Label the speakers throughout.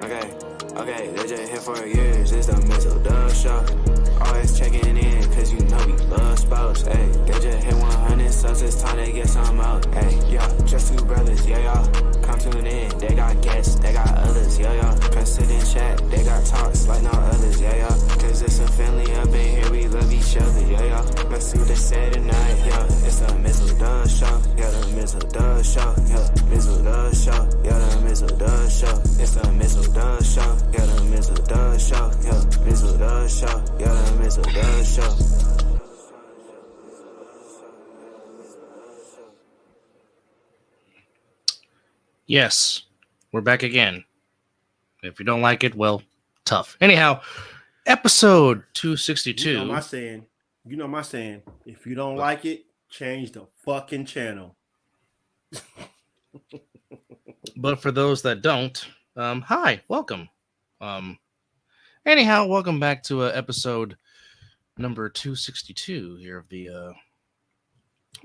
Speaker 1: Okay, they just here for years, it's the Mizzle show. Always checking in, cause you know we love sports, ayy. They just hit 100 subs, it's time to get some out, ayy. Yeah, just two brothers, yeah, y'all. Come tune in, they got guests, they got others, yeah, y'all. Press it in chat, they got talks like no others, yeah, y'all. Cause it's a family up in here, we love each other, yeah, y'all. Let's see what they say tonight, yeah. It's the Mizzle show, yeah, the Mizzle show, yeah, Mizzle show, yeah, the Mizzle show. It's the Mizzle show, yeah, the Mizzle show, yeah, Mizzle show, yeah, the Mizzle show.
Speaker 2: Yes, we're back again. If you don't like it, well, tough. Anyhow, episode 262.
Speaker 3: You know my saying. If you don't like it, change the fucking channel.
Speaker 2: But for those that don't, hi, welcome. Anyhow, welcome back to episode number 262 here of the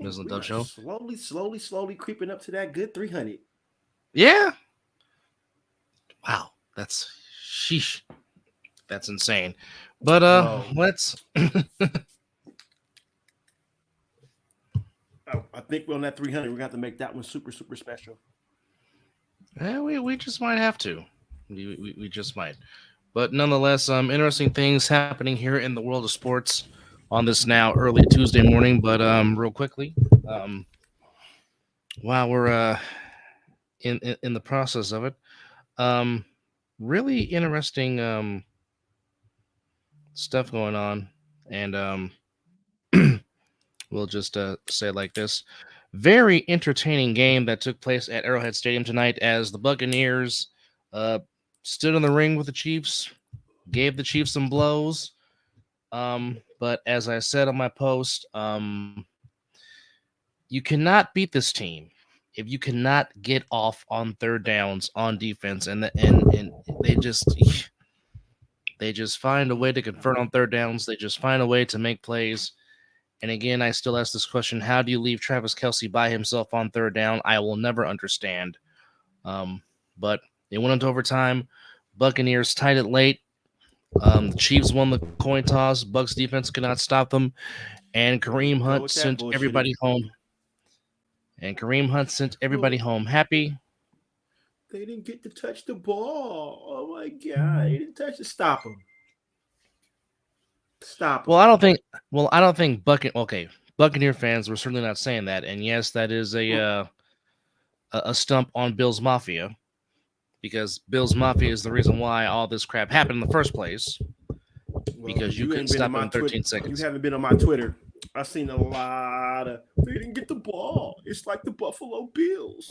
Speaker 2: Mizzle and Dub Show.
Speaker 3: Slowly creeping up to that good 300.
Speaker 2: Yeah. Wow, that's sheesh. That's insane. But let's.
Speaker 3: I think we're on that 300. We're gonna have to make that one super special.
Speaker 2: Yeah, we just might have to. We just might. But nonetheless, interesting things happening here in the world of sports on this now early Tuesday morning. But real quickly, while we're in the process of it, really interesting stuff going on, and we'll just say it like this. Very entertaining game that took place at Arrowhead Stadium tonight as the Buccaneers stood in the ring with the Chiefs, gave the Chiefs some blows. But as I said on my post, you cannot beat this team if you cannot get off on third downs on defense, and they just find a way to convert on third downs. They just find a way to make plays. And again, I still ask this question: how do you leave Travis Kelce by himself on third down? I will never understand. But they went into overtime. Buccaneers tied it late. The Chiefs won the coin toss. Bucs defense could not stop them, and Kareem Hunt sent everybody home. Happy.
Speaker 3: They didn't get to touch the ball. Oh my God! They didn't touch it. Stop them. Stop.
Speaker 2: Well, I don't think Buccaneer fans were certainly not saying that. And yes, that is a stump on Bills Mafia, because Bills Mafia is the reason why all this crap happened in the first place. Because you couldn't stop it in 13 seconds.
Speaker 3: You haven't been on my Twitter. I've seen a lot of they didn't get the ball. It's like the Buffalo Bills.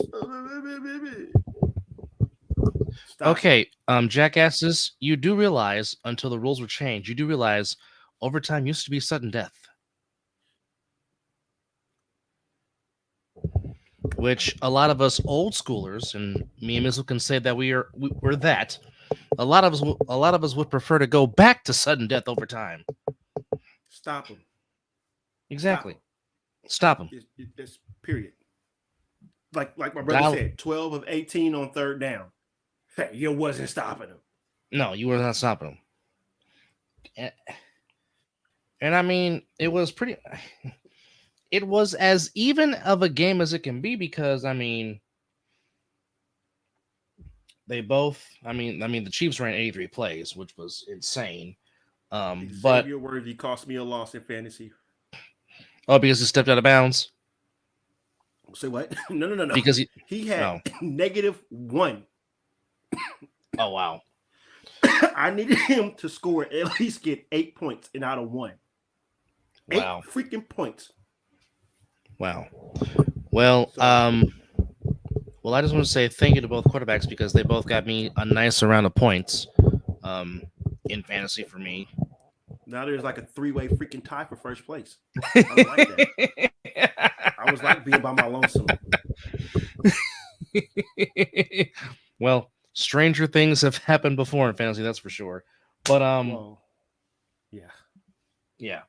Speaker 3: Stop.
Speaker 2: Okay, jackasses, you do realize until the rules were changed, you do realize overtime used to be sudden death. Which a lot of us old schoolers, and me and Mizzle can say that we're that. A lot of us would prefer to go back to sudden death over time.
Speaker 3: Stop them.
Speaker 2: Exactly. Stop them.
Speaker 3: It's period. Like my brother said, 12 of 18 on third down. Hey, you wasn't stopping them.
Speaker 2: No, you were not stopping them. And I mean, it was as even of a game as it can be, because I mean, the Chiefs ran 83 plays, which was insane. But
Speaker 3: your worthy cost me a loss in fantasy.
Speaker 2: Oh, because he stepped out of bounds.
Speaker 3: Say what? No.
Speaker 2: Because
Speaker 3: he had -1.
Speaker 2: Oh wow!
Speaker 3: I needed him to score at least get 8 points and out of 1.
Speaker 2: Wow!
Speaker 3: 8 freaking points.
Speaker 2: Wow. Well, well, I just want to say thank you to both quarterbacks, because they both got me a nice round of points in fantasy for me.
Speaker 3: Now there's like a 3-way freaking tie for first place. I don't like that. I was like being by my lonesome.
Speaker 2: Well, stranger things have happened before in fantasy, that's for sure. But yeah.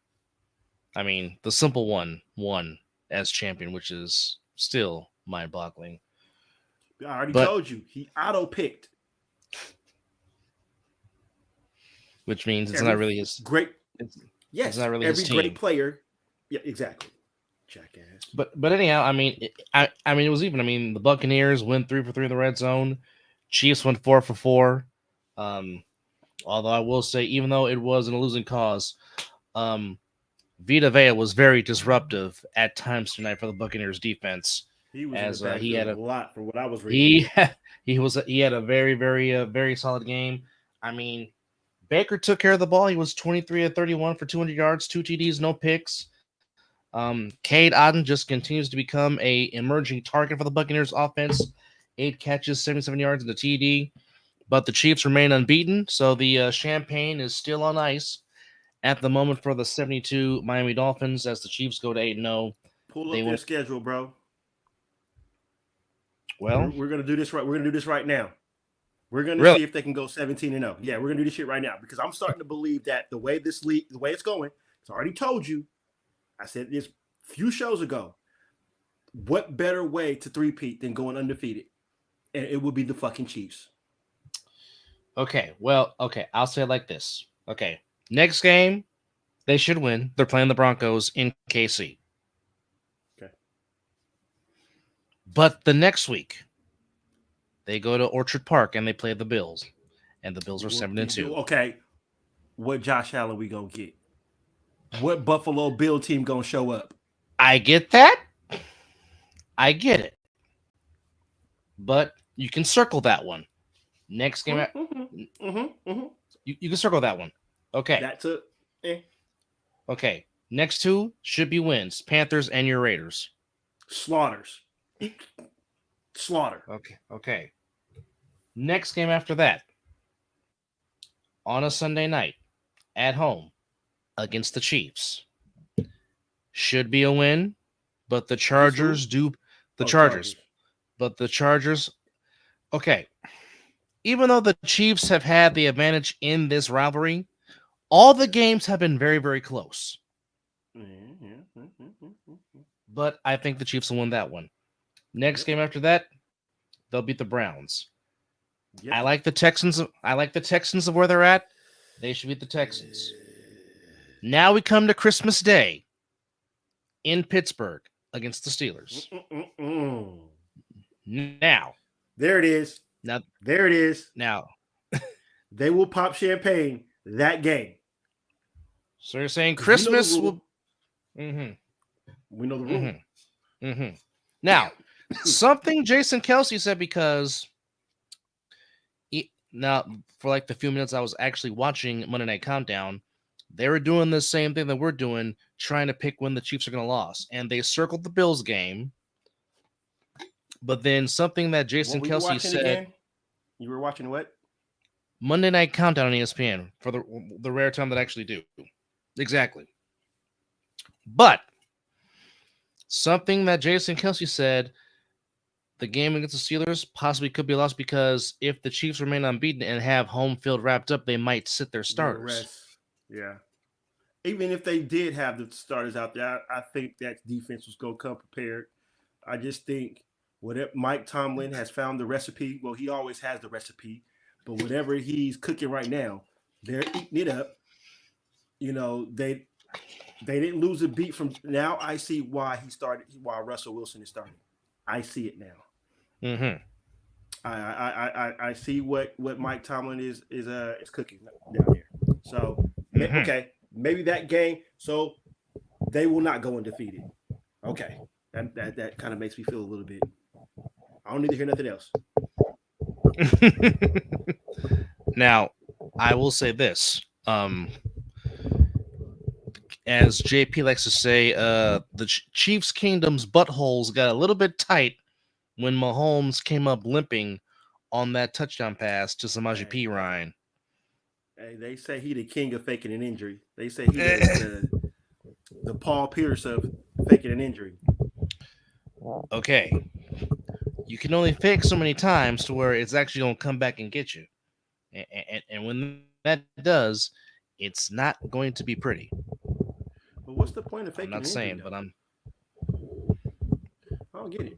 Speaker 2: I mean, the simple one won as champion, which is still mind-boggling.
Speaker 3: I already told you he auto-picked.
Speaker 2: which means it's not really as
Speaker 3: great.
Speaker 2: Yes, it's not really
Speaker 3: every
Speaker 2: his team.
Speaker 3: great player. Yeah, exactly. Jackass.
Speaker 2: But anyhow, I mean, it was even. I mean, the Buccaneers went 3 for 3 in the red zone. Chiefs went 4 for 4. Although I will say, even though it wasn't a losing cause, Vita Vea was very disruptive at times tonight for the Buccaneers defense.
Speaker 3: He was he had a lot from what I was
Speaker 2: reading. He had a very, very, very solid game. I mean, Baker took care of the ball. He was 23 of 31 for 200 yards, 2 TDs, no picks. Cade Otton just continues to become a emerging target for the Buccaneers offense. 8 catches, 77 yards, and a TD. But the Chiefs remain unbeaten, so the champagne is still on ice at the moment for the 72 Miami Dolphins as the Chiefs go to 8-0.
Speaker 3: Pull up their schedule, bro.
Speaker 2: Well,
Speaker 3: we're gonna do this right. We're gonna do this right now. We're gonna see if they can go 17-0. Yeah, we're gonna do this shit right now because I'm starting to believe that the way this league, the way it's going, it's already told you. I said this a few shows ago. What better way to three-peat than going undefeated? And it would be the fucking Chiefs.
Speaker 2: Okay, well, okay, I'll say it like this. Okay, next game, they should win. They're playing the Broncos in KC.
Speaker 3: Okay.
Speaker 2: But the next week, they go to Orchard Park and they play the Bills. And the Bills are 7-2.
Speaker 3: Okay, what Josh Allen we gonna get? What Buffalo Bill team gonna show up?
Speaker 2: I get that. I get it. But you can circle that one. Next game, You can circle that one. Okay.
Speaker 3: That's it.
Speaker 2: Okay. Next two should be wins. Panthers and your Raiders.
Speaker 3: Slaughter.
Speaker 2: Okay. Next game after that. On a Sunday night. At home. Against the Chiefs. Should be a win. But the Chargers Chargers. But the Chargers. Okay. Even though the Chiefs have had the advantage in this rivalry, all the games have been very, very close. But I think the Chiefs will win that one. Next game after that, they'll beat the Browns. Yep. I like the Texans of where they're at. They should beat the Texans. Now we come to Christmas Day in Pittsburgh against the Steelers. Now.
Speaker 3: There it is. There it is.
Speaker 2: Now.
Speaker 3: They will pop champagne that game.
Speaker 2: So you're saying Christmas will...
Speaker 3: We know the rule.
Speaker 2: Now, something Jason Kelsey said, because now for like the few minutes I was actually watching Monday Night Countdown, they were doing the same thing that we're doing, trying to pick when the Chiefs are going to lose. And they circled the Bills game. But then something that Jason Kelsey said...
Speaker 3: Again? You were watching what?
Speaker 2: Monday Night Countdown on ESPN for the rare time that I actually do. Exactly. But something that Jason Kelsey said, the game against the Steelers possibly could be lost because if the Chiefs remain unbeaten and have home field wrapped up, they might sit their starters.
Speaker 3: Yeah. Even if they did have the starters out there, I think that defense was going to come prepared. I just think whatever Mike Tomlin has found the recipe. Well, he always has the recipe, but whatever he's cooking right now, they're eating it up. You know, they didn't lose a beat from now. I see why Russell Wilson is starting. I see it now. I see what Mike Tomlin is cooking down here. So okay, maybe that game. So they will not go undefeated. Okay, that kind of makes me feel a little bit. I don't need to hear nothing else.
Speaker 2: Now, I will say this. As JP likes to say, the Chiefs Kingdom's buttholes got a little bit tight when Mahomes came up limping on that touchdown pass to Samaje Perine.
Speaker 3: Hey, they say he the king of faking an injury. They say he is the Paul Pierce of faking an injury.
Speaker 2: Okay. You can only fake so many times to where it's actually going to come back and get you. And when that does, it's not going to be pretty.
Speaker 3: But what's the point of faking?
Speaker 2: I'm not saying, but I
Speaker 3: don't get it.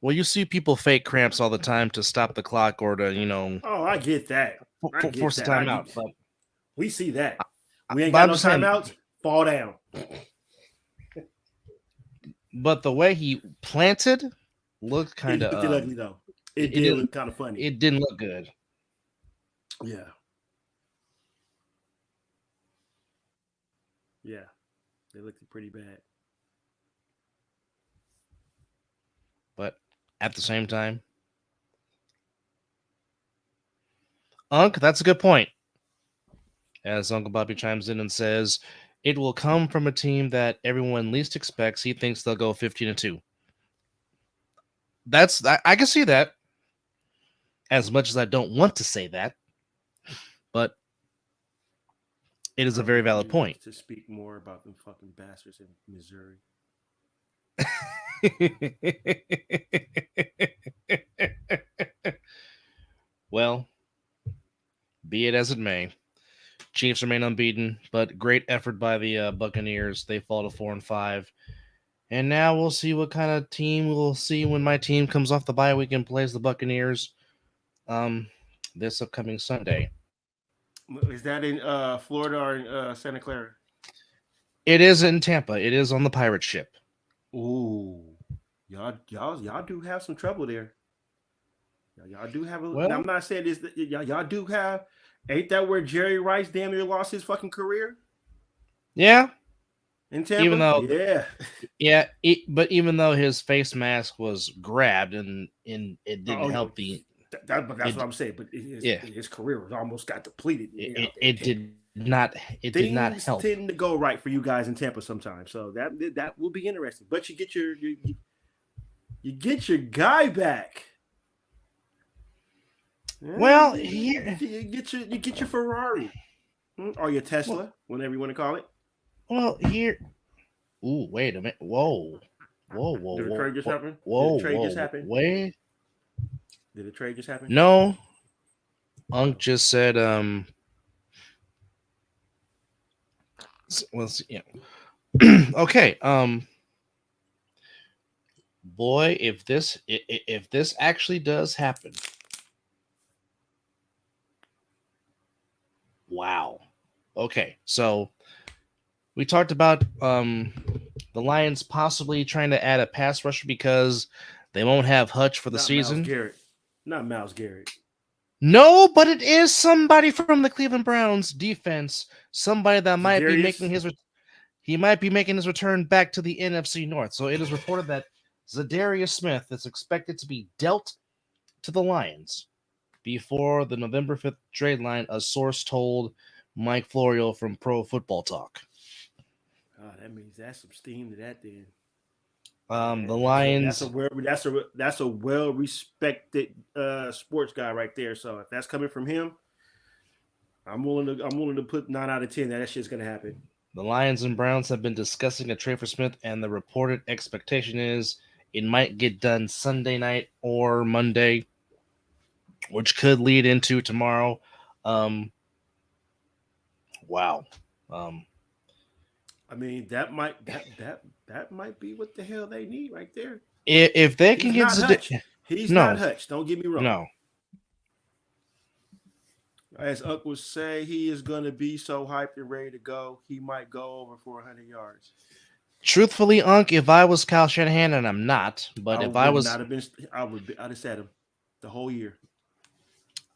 Speaker 2: Well, you see people fake cramps all the time to stop the clock or to, you know.
Speaker 3: Oh, I get that.
Speaker 2: Force the time out.
Speaker 3: We see that. We ain't
Speaker 2: But
Speaker 3: got
Speaker 2: I'm
Speaker 3: no
Speaker 2: just saying-
Speaker 3: timeouts. Fall down.
Speaker 2: But the way he planted looked
Speaker 3: It
Speaker 2: kind
Speaker 3: looked
Speaker 2: of
Speaker 3: ugly though. It did
Speaker 2: didn't-
Speaker 3: look kind of funny.
Speaker 2: it didn't look good.
Speaker 3: Yeah. Yeah. It looked pretty bad.
Speaker 2: But at the same time, Unc, that's a good point. As Uncle Bobby chimes in and says, it will come from a team that everyone least expects. He thinks they'll go 15-2. I can see that. As much as I don't want to say that, but it is a very valid point.
Speaker 3: To speak more about them fucking bastards in Missouri.
Speaker 2: Well, be it as it may, Chiefs remain unbeaten, but great effort by the Buccaneers. They fall to 4-5, and now we'll see what kind of team we'll see when my team comes off the bye week and plays the Buccaneers this upcoming Sunday.
Speaker 3: Is that in Florida or in Santa Clara?
Speaker 2: It is in Tampa. It is on the pirate ship.
Speaker 3: Ooh, y'all do have some trouble there. Y'all do have a.
Speaker 2: Well-
Speaker 3: I'm not saying this. Y'all do have. Ain't that where Jerry Rice damn near lost his fucking career
Speaker 2: Yeah,
Speaker 3: in Tampa?
Speaker 2: Even though-
Speaker 3: yeah,
Speaker 2: but even though his face mask was grabbed and it didn't help the.
Speaker 3: But that's what I'm saying. But his career was almost got depleted.
Speaker 2: It did not. It did not help.
Speaker 3: Things tend to go right for you guys in Tampa sometimes, so that will be interesting. But you get your guy back. Yeah,
Speaker 2: Well,
Speaker 3: you get your Ferrari or your Tesla, whatever you want to call it.
Speaker 2: Well, here. Ooh, wait a minute. Whoa.
Speaker 3: Did the trade just happen?
Speaker 2: Whoa,
Speaker 3: Did the trade
Speaker 2: whoa,
Speaker 3: just happen?
Speaker 2: Wait.
Speaker 3: Did the trade just happen?
Speaker 2: No. Unc just said, yeah. Okay. Boy, if this actually does happen. Wow. Okay. So we talked about the Lions possibly trying to add a pass rusher because they won't have Hutch for the season.
Speaker 3: Not Myles Garrett.
Speaker 2: No, but it is somebody from the Cleveland Browns defense. Somebody that might be making his return back to the NFC North. So it is reported that Zadarius Smith is expected to be dealt to the Lions before the November 5th trade line, a source told Mike Florio from Pro Football Talk.
Speaker 3: That means that's some steam to that then.
Speaker 2: The Lions.
Speaker 3: That's a well-respected sports guy right there. So if that's coming from him, I'm willing to put 9 out of 10 that shit's gonna happen.
Speaker 2: The Lions and Browns have been discussing a trade for Smith, and the reported expectation is it might get done Sunday night or Monday, which could lead into tomorrow. Wow.
Speaker 3: I mean, that might be what the hell they need right there.
Speaker 2: If they can get
Speaker 3: He's not Hutch. Don't get me wrong.
Speaker 2: No.
Speaker 3: As Uck would say, he is going to be so hyped and ready to go. He might go over for 100 yards.
Speaker 2: Truthfully, Unc, if I was Kyle Shanahan, and I'm not, but I'd have
Speaker 3: said him the whole year.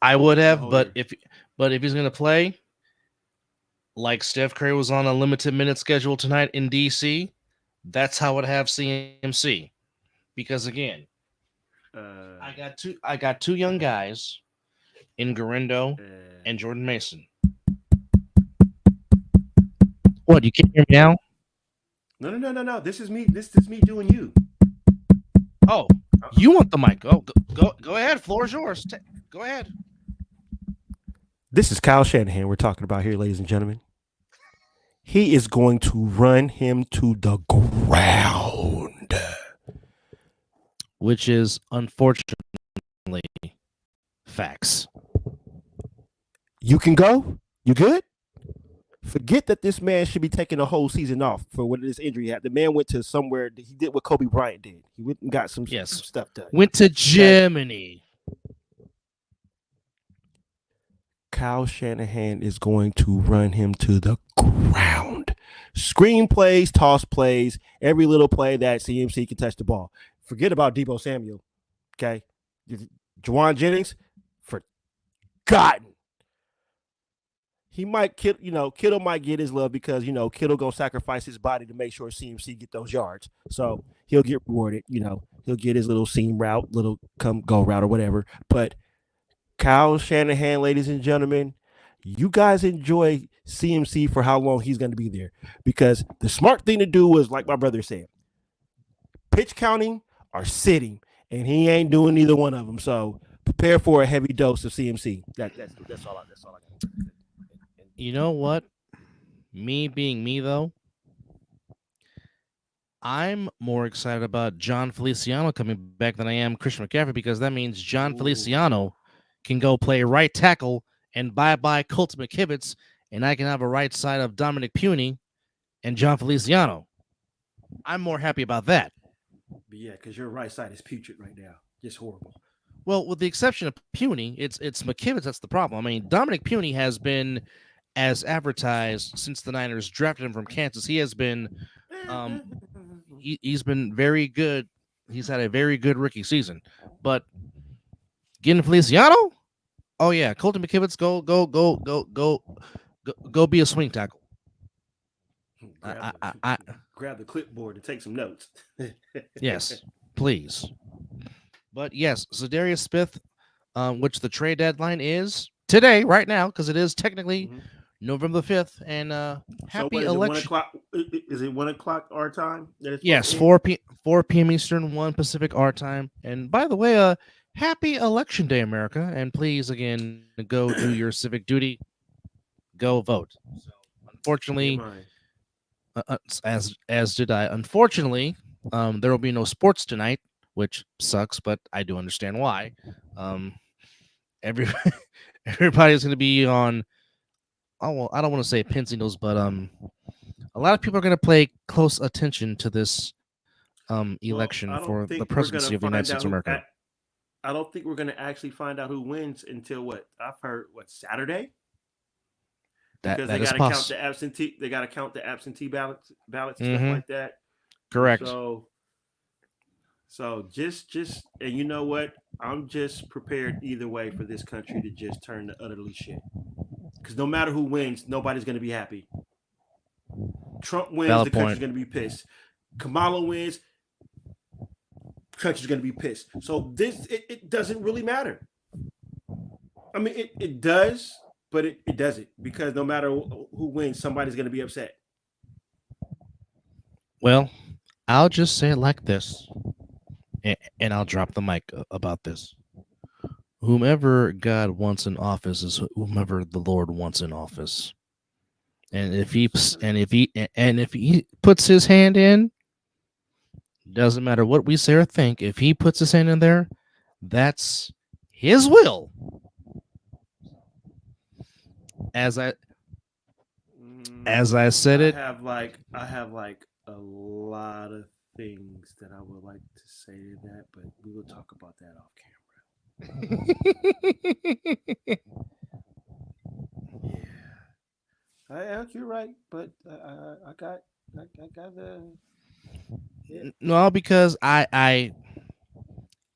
Speaker 2: I would have, but if he's going to play, like Steph Curry was on a limited minute schedule tonight in DC, that's how I'd have CMC. Because again, I got two young guys in Garindo and Jordan Mason. What, you can't hear me now?
Speaker 3: No. This is me. This is me doing you.
Speaker 2: Oh, you want the mic? Oh, go ahead. Floor is yours. Go ahead.
Speaker 3: This is Kyle Shanahan we're talking about here, ladies and gentlemen. He is going to run him to the ground.
Speaker 2: Which is, unfortunately, facts.
Speaker 3: You can go? You good? Forget that this man should be taking a whole season off for what this injury had. The man went to somewhere. He did what Kobe Bryant did. He went and got some stuff done.
Speaker 2: Went to Germany.
Speaker 3: Kyle Shanahan is going to run him to the ground. Screen plays, toss plays, every little play that CMC can touch the ball. Forget about Deebo Samuel. Okay. Juwan Jennings, forgotten. He might Kittle might get his love because Kittle gonna sacrifice his body to make sure CMC get those yards. So he'll get rewarded. He'll get his little seam route, little come go route or whatever. But Kyle Shanahan, ladies and gentlemen, you guys enjoy CMC for how long he's going to be there, because the smart thing to do was, like my brother said, pitch counting or sitting, and he ain't doing neither one of them. So prepare for a heavy dose of CMC. That's all I got.
Speaker 2: You know what? Me being me, though, I'm more excited about John Feliciano coming back than I am Christian McCaffrey, because that means John Feliciano can go play right tackle and bye-bye Colts McKivitz, and I can have a right side of Dominic Puny and John Feliciano. I'm more happy about that.
Speaker 3: But yeah, because your right side is putrid right now. Just horrible.
Speaker 2: Well, with the exception of Puny, it's McKivitz that's the problem. I mean, Dominic Puny has been as advertised since the Niners drafted him from Kansas. He has been he's been very good. He's had a very good rookie season. But getting Feliciano? Oh yeah, Colton McKivitz, go be a swing tackle.
Speaker 3: Grab the clipboard and take some notes.
Speaker 2: Yes, please. But yes, Zadarius Smith, which the trade deadline is today, right now, because it is technically November the 5th, and happy election.
Speaker 3: Is it 1 o'clock our time?
Speaker 2: Yes, 4 p.m. Eastern, 1 Pacific our time. And by the way, happy Election Day, America! And please, again, go do your civic duty. Go vote. So, unfortunately, as did I. Unfortunately, there will be no sports tonight, which sucks, but I do understand why. Everybody's going to be on. Oh well, I don't want to say pins and needles, but a lot of people are going to pay close attention to this election for the presidency of the United States of America.
Speaker 3: I don't think we're going to actually find out who wins until I've heard Saturday. Because they got to count the absentee. They got to count the absentee ballots and stuff like that.
Speaker 2: Correct.
Speaker 3: So just and you know what? I'm just prepared either way for this country to just turn to utterly shit. Because no matter who wins, nobody's going to be happy. Trump wins, the country's going to be pissed. Kamala wins, the country's going to be pissed. So it doesn't really matter. I mean, it does, but it doesn't, because no matter who wins, somebody's going to be upset.
Speaker 2: Well, I'll just say it like this, and I'll drop the mic about this. Whomever God wants in office is whomever the Lord wants in office. And if he puts his hand in, doesn't matter what we say or think, if he puts his hand in there, that's his will. As I said it,
Speaker 3: I have like a lot of things that I would like to say to that, but we will talk about that off camera. Yeah, you're right, but I got the. Yeah.
Speaker 2: No, because I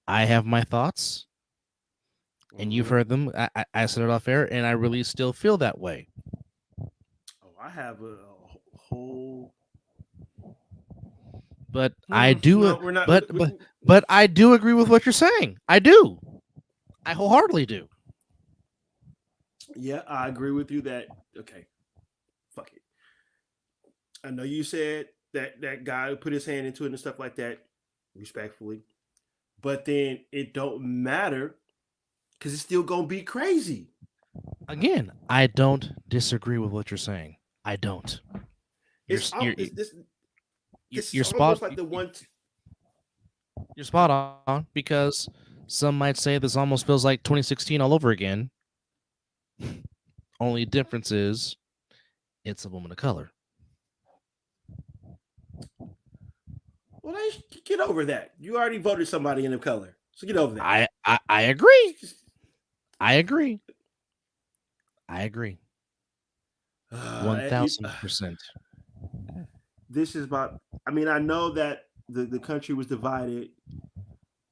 Speaker 2: have my thoughts, and you've heard them. I said it off air, and I really still feel that way.
Speaker 3: Oh, I have a whole.
Speaker 2: But I do. No, but I do agree with what you're saying. I do. I wholeheartedly do.
Speaker 3: Yeah, I agree with you that. Okay, fuck it. I know you said that guy who put his hand into it and stuff like that, respectfully, but then it don't matter because it's still gonna be crazy.
Speaker 2: Again, I don't disagree with what you're saying. I don't. You're spot.
Speaker 3: Like the one.
Speaker 2: You're spot on, because some might say this almost feels like 2016 all over again. Only difference is it's a woman of color.
Speaker 3: Well, get over that. You already voted somebody in of color, so get over that.
Speaker 2: I agree. I agree. I agree.
Speaker 3: Uh, it-
Speaker 2: 1000%.
Speaker 3: this is about. I mean, I know that the country was divided.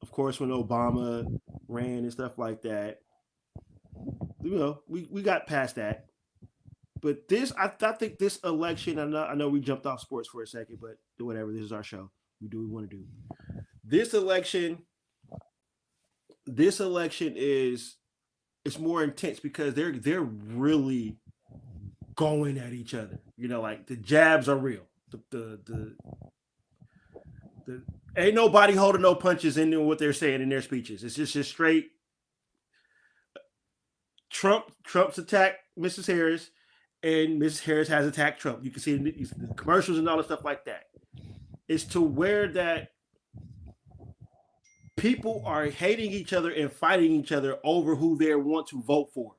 Speaker 3: Of course, when Obama ran and stuff like that, we got past that. But I think this election. I know we jumped off sports for a second, but whatever. This is our show. We do what we want to do. This election. This election is it's more intense because they're really going at each other. Like the jabs are real. The ain't nobody holding no punches in what they're saying in their speeches. It's just straight. Trump's attacked Mrs. Harris, and Mrs. Harris has attacked Trump. You can see the commercials and all the stuff like that. It's to where that people are hating each other and fighting each other over who they want to vote for.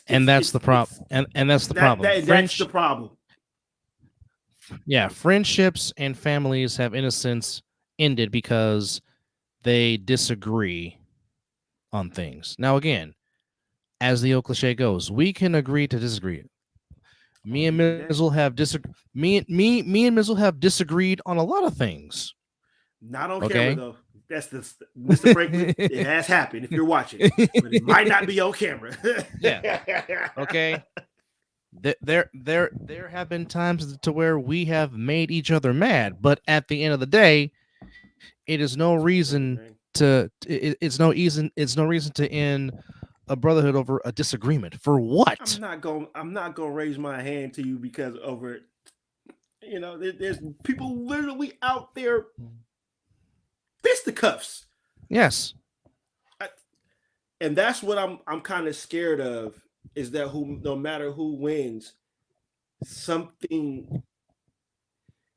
Speaker 2: That's the problem. And that's the problem.
Speaker 3: That's the problem.
Speaker 2: Yeah, friendships and families have, in a sense, ended because they disagree on things. Now, again, as the old cliche goes, we can agree to disagree. Me and Mizzle have disagreed on a lot of things.
Speaker 3: Not on camera though. That's Mr. Franklin. It has happened if you're watching, but it might not be on camera.
Speaker 2: Yeah. Okay. There have been times to where we have made each other mad, but at the end of the day, it is no reason to. It's no reason to end a brotherhood over a disagreement. For what?
Speaker 3: I'm not gonna raise my hand to you because over. There's people literally out there. Fisticuffs.
Speaker 2: Yes.
Speaker 3: And that's what I'm kind of scared of is that no matter who wins, something,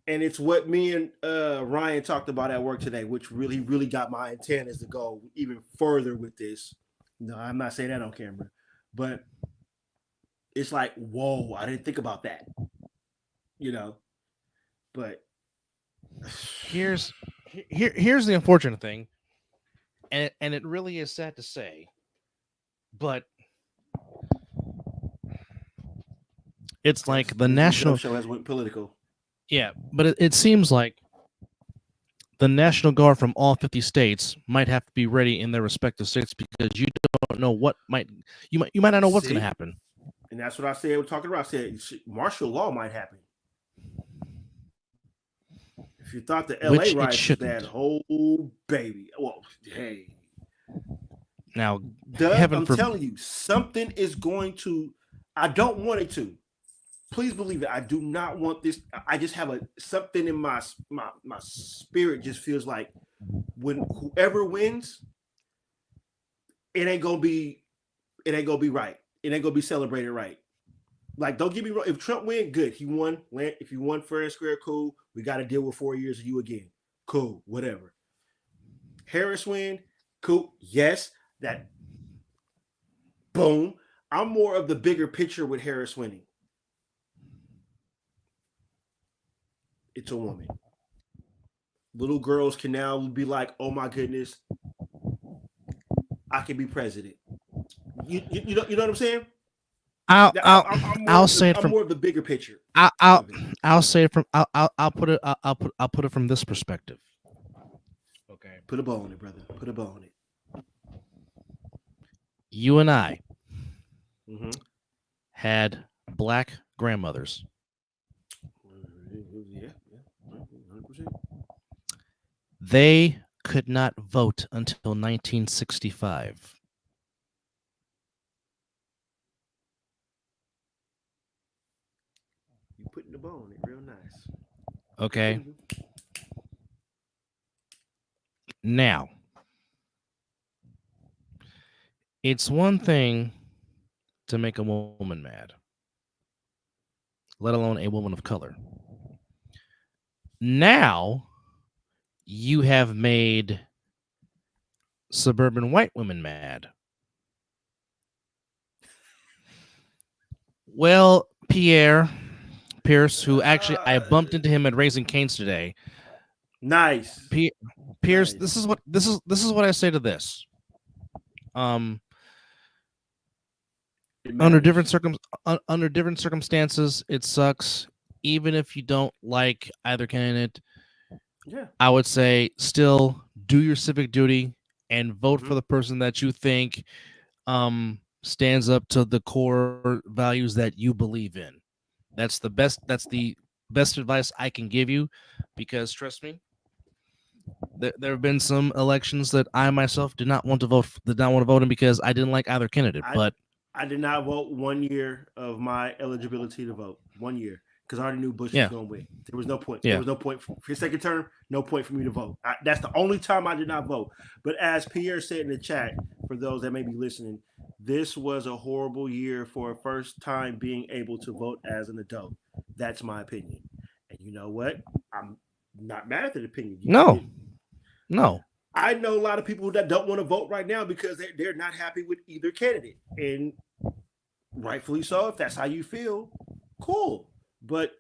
Speaker 3: and it's what me and Ryan talked about at work today, which really got my antennas to go even further with this. No, I'm not saying that on camera, but it's like, whoa, I didn't think about that. But
Speaker 2: here's the unfortunate thing, and it really is sad to say, but it's like the national
Speaker 3: show has went political.
Speaker 2: Yeah, but it seems like the National Guard from all 50 states might have to be ready in their respective states because you don't know what you might not know what's going to happen.
Speaker 3: And that's what I said. We're talking about. I said martial law might happen. If you thought the LA riots was that whole baby, well, hey.
Speaker 2: Now,
Speaker 3: Doug, I'm telling you, something is going to. I don't want it to. Please believe it. I do not want this. I just have something in my spirit. Just feels like when whoever wins, it ain't gonna be right. It ain't gonna be celebrated right. Like, don't get me wrong. If Trump win, good. He won. If you won fair and square, cool. We got to deal with 4 years of you again. Cool. Whatever. Harris win, cool. Yes. That. Boom. I'm more of the bigger picture with Harris winning. It's a woman. Little girls can now be like, "Oh my goodness, I can be president." You know what I'm saying?
Speaker 2: I'll say it from
Speaker 3: more of the bigger picture.
Speaker 2: I'll say it from I'll put it from this perspective. Okay.
Speaker 3: Put a bow on it, brother. Put a bow on it.
Speaker 2: You and I had black grandmothers.
Speaker 3: Yeah, 100%.
Speaker 2: They could not vote until 1965.
Speaker 3: You putting the bow on it real nice.
Speaker 2: Okay. Now, it's one thing to make a woman mad, let alone a woman of color. Now, you have made suburban white women mad. Well, Pierce, who actually I bumped into him at Raising Cane's today.
Speaker 3: Nice.
Speaker 2: Pierce, nice. This is what I say to this.
Speaker 3: It
Speaker 2: under
Speaker 3: matters.
Speaker 2: under different circumstances, it sucks. Even if you don't like either candidate,
Speaker 3: Yeah.
Speaker 2: I would say still do your civic duty and vote
Speaker 3: Hmm.
Speaker 2: for the person that you think stands up to the core values that you believe in. That's the best advice I can give you, because trust me, there have been some elections that I myself did not want to vote in because I didn't like either candidate.
Speaker 3: I
Speaker 2: But
Speaker 3: I did not vote 1 year of my eligibility to vote. 1 year because I already knew Bush was
Speaker 2: yeah,
Speaker 3: going to win. There was no point. There
Speaker 2: yeah,
Speaker 3: was no point for his second term. No point for me to vote. That's the only time I did not vote. But as Pierre said in the chat, for those that may be listening, this was a horrible year for a first time being able to vote as an adult. That's my opinion. And you know what? I'm not mad at the opinion.
Speaker 2: no, no,
Speaker 3: I know a lot of people that don't want to vote right now because they're not happy with either candidate. And rightfully so. If that's how you feel, cool. But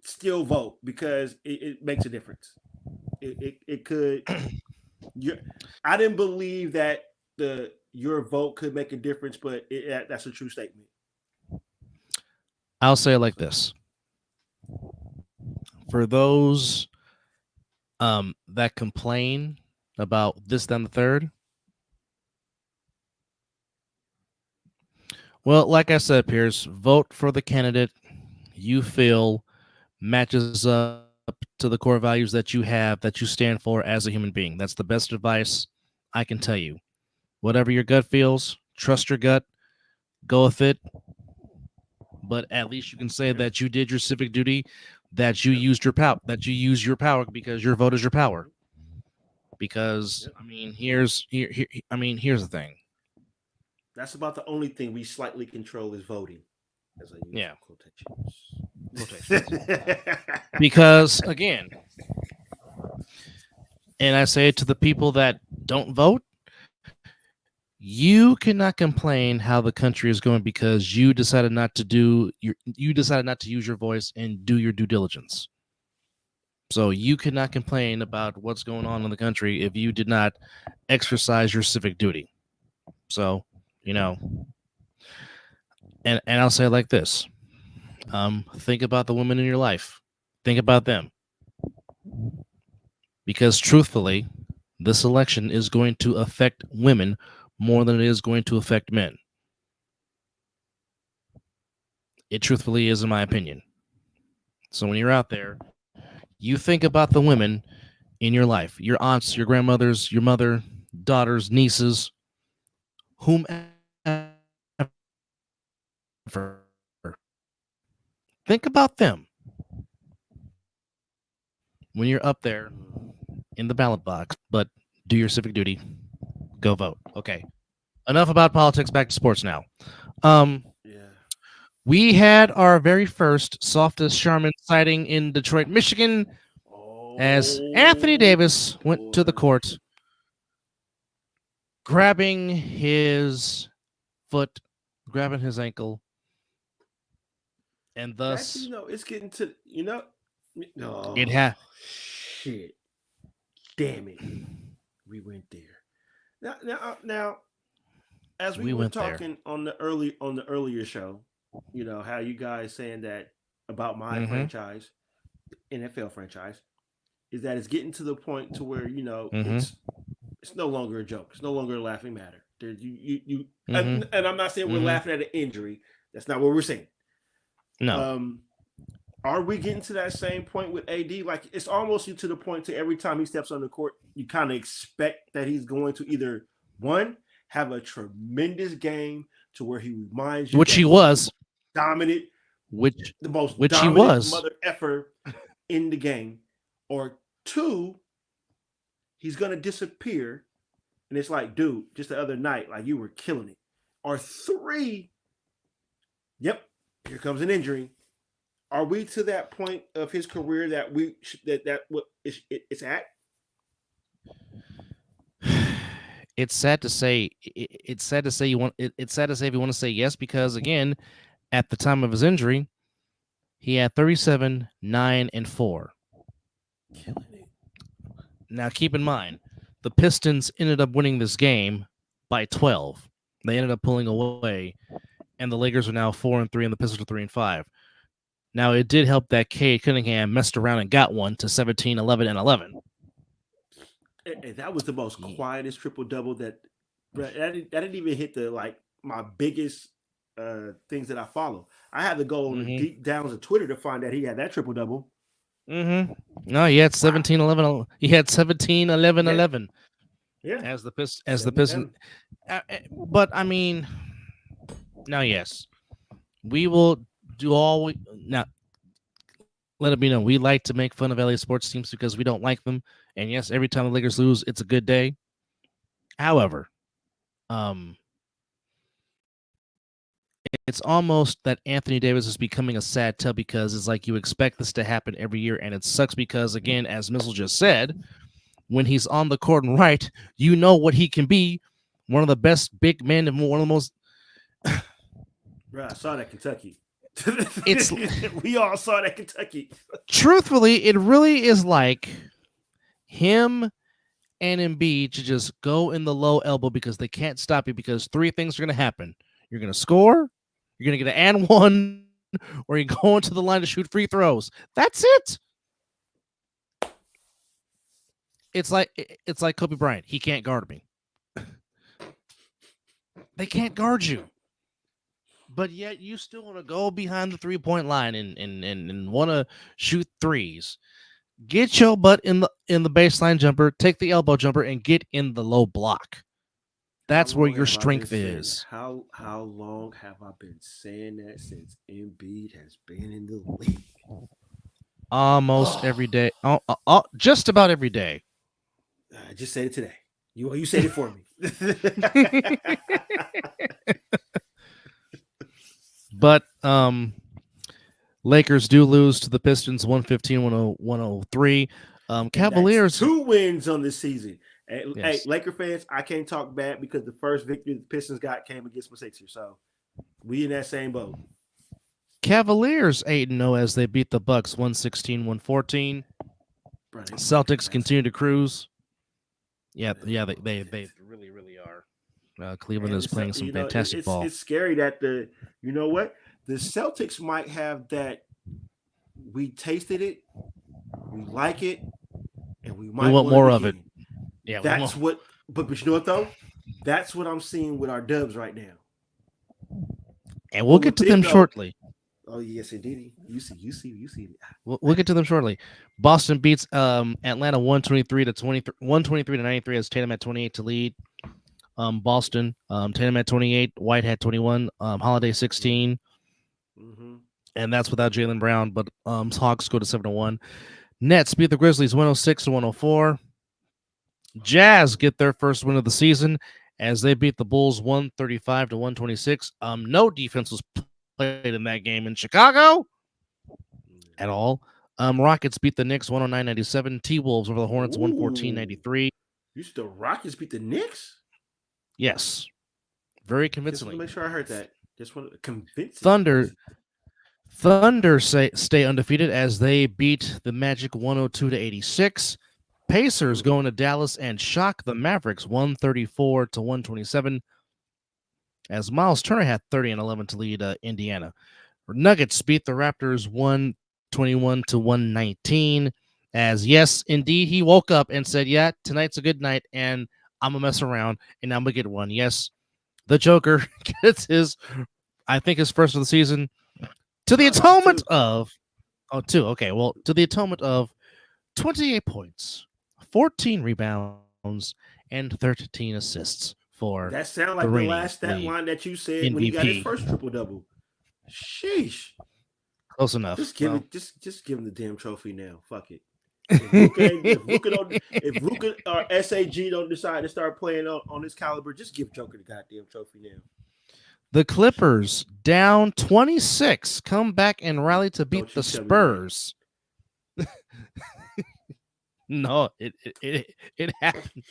Speaker 3: still vote because it makes a difference. It could. I didn't believe that your vote could make a difference, but that's a true statement.
Speaker 2: I'll say it like this: for those that complain about this, then the third. Well, like I said, Pierce, vote for the candidate you feel matches up to the core values that you have, that you stand for as a human being. That's the best advice I can tell you. Whatever your gut feels, trust your gut, go with it. But at least you can say
Speaker 3: Yep.
Speaker 2: that you did your civic duty, that you
Speaker 3: Yep.
Speaker 2: used your power, that you use your power because your vote is your power. Because
Speaker 3: Yep.
Speaker 2: I mean, here's the thing.
Speaker 3: That's about the only thing we slightly control is voting, as I use
Speaker 2: Yeah,
Speaker 3: quotations.
Speaker 2: because again, and I say it to the people that don't vote, you cannot complain how the country is going because you decided not to use your voice and do your due diligence. So you cannot complain about what's going on in the country if you did not exercise your civic duty. So, you know, and I'll say it like this. Think about the women in your life. Think about them. Because truthfully, this election is going to affect women more than it is going to affect men. It truthfully is, in my opinion. So when you're out there, you think about the women in your life, your aunts, your grandmothers, your mother, daughters, nieces, whomever. Think about them when you're up there in the ballot box, but do your civic duty. Go vote. Okay. Enough about politics. Back to sports now.
Speaker 3: Yeah.
Speaker 2: We had our very first softest Charmin sighting in Detroit, Michigan, as Anthony
Speaker 3: Oh
Speaker 2: Davis went to the
Speaker 3: boy.
Speaker 2: court, grabbing his foot, grabbing his ankle, and
Speaker 3: Actually,
Speaker 2: thus
Speaker 3: no, it's getting to
Speaker 2: it
Speaker 3: no
Speaker 2: had.
Speaker 3: shit. Damn it. We went there. Now, as we
Speaker 2: We
Speaker 3: were
Speaker 2: went there.
Speaker 3: talking on the earlier show, how you guys saying that about my
Speaker 2: Mm-hmm.
Speaker 3: franchise, NFL franchise, is that it's getting to the point to where
Speaker 2: Mm-hmm.
Speaker 3: it's no longer a joke. It's no longer a laughing matter. There, you
Speaker 2: Mm-hmm.
Speaker 3: and I'm not saying we're
Speaker 2: Mm-hmm.
Speaker 3: laughing at an injury. That's not what we're saying.
Speaker 2: No.
Speaker 3: Are we getting to that same point with AD? Like it's almost to the point to every time he steps on the court, you kind of expect that he's going to either one have a tremendous game to where he reminds you
Speaker 2: Which
Speaker 3: that
Speaker 2: he
Speaker 3: he's
Speaker 2: was.
Speaker 3: dominant,
Speaker 2: Which
Speaker 3: the most
Speaker 2: he
Speaker 3: dominant
Speaker 2: was.
Speaker 3: mother effer in the game, or two, he's gonna disappear, and it's like, dude, just the other night, like you were killing it, or three, yep, here comes an injury. Are we to that point of his career that what it's at?
Speaker 2: It's sad to say. It's sad to say you want. It's sad to say if you want to say yes, because again, at the time of his injury, he had 37, 9, and 4.
Speaker 3: Killing it.
Speaker 2: Now, keep in mind, the Pistons ended up winning this game by 12. They ended up pulling away, and the Lakers are now 4-3, and the Pistons are 3-5. Now, it did help that Cade Cunningham messed around and got one to 17, 11, and 11.
Speaker 3: And that was the most quietest triple double that didn't even hit my biggest things that I follow. I had to go on the deep downs of Twitter to find that he had that triple double.
Speaker 2: No, he had 17, 11. He had 17, 11, 11.
Speaker 3: Yeah.
Speaker 2: As the Pistons. But I mean, now yes, we will do all we now. Let it be known, we like to make fun of LA sports teams because we don't like them. And yes, every time the Lakers lose, it's a good day. However, it's almost that Anthony Davis is becoming a sad tale because it's like you expect this to happen every year, and it sucks because, again, as Mizzle just said, when he's on the court and right, you know what he can be. One of the best big men and one of the most.
Speaker 3: Bro, I saw that Kentucky. We all saw that Kentucky.
Speaker 2: Truthfully, it really is like him and Embiid to just go in the low elbow because they can't stop you because three things are going to happen. You're going to score, you're going to get an and one, or you're going to the line to shoot free throws. That's it. It's like Kobe Bryant. He can't guard me. They can't guard you. But yet you still want to go behind the 3-point line and want to shoot threes. Get your butt in the baseline jumper, take the elbow jumper, and get in the low block. That's where your strength is.
Speaker 3: How long have I been saying that since Embiid has been in the league?
Speaker 2: Almost every day. Just about every day.
Speaker 3: I just said it today. You said it for me.
Speaker 2: But Lakers do lose to the Pistons 115-103. Cavaliers
Speaker 3: 2 wins on this season. Hey, Laker fans, I can't talk bad because the first victory the Pistons got came against my Sixers. So we in that same boat.
Speaker 2: Cavaliers 8-0 as they beat the Bucks 116-114. Celtics continue to cruise. Yeah, they really, really are. Cleveland is playing some fantastic ball.
Speaker 3: It's scary that the Celtics might have that. We tasted it, we like it, and we might
Speaker 2: want more of it. Yeah,
Speaker 3: that's what. But you know what though? That's what I'm seeing with our Dubs right now.
Speaker 2: And we'll get to them shortly.
Speaker 3: Oh yes, indeed. You see.
Speaker 2: We'll get to them shortly. Boston beats Atlanta 123-93 as Tatum had 28 to lead. Boston, Tatum had 28, White had 21, Holiday 16, and that's without Jaylen Brown. But Hawks go to 7-1. Nets beat the Grizzlies 106-104. Jazz get their first win of the season as they beat the Bulls 135-126. No defense was played in that game in Chicago at all. Rockets beat the Knicks 109-97. T-Wolves over the Hornets 114-93.
Speaker 3: You said the Rockets beat the Knicks?
Speaker 2: Yes. Very convincingly.
Speaker 3: Just want to make sure I heard that. Just want to convince
Speaker 2: Thunder stay undefeated as they beat the Magic 102-86. Pacers go into Dallas and shock the Mavericks 134-127 as Miles Turner had 30 and 11 to lead Indiana. Nuggets beat the Raptors 121-119 as, yes, indeed, he woke up and said, yeah, tonight's a good night and I'm going to mess around and I'm going to get one. Yes, the Joker gets his first of the season to the atonement of, to the atonement of 28 points, 14 rebounds, and 13 assists for
Speaker 3: that sound like the last stat line that you said MVP. When he got his first triple-double. Sheesh.
Speaker 2: Close enough.
Speaker 3: Just give him the damn trophy now. Fuck it. If Luka or SAG don't decide to start playing on this caliber, just give Joker the goddamn trophy now.
Speaker 2: The Clippers down 26 come back and rally to beat the Spurs. No, it happened.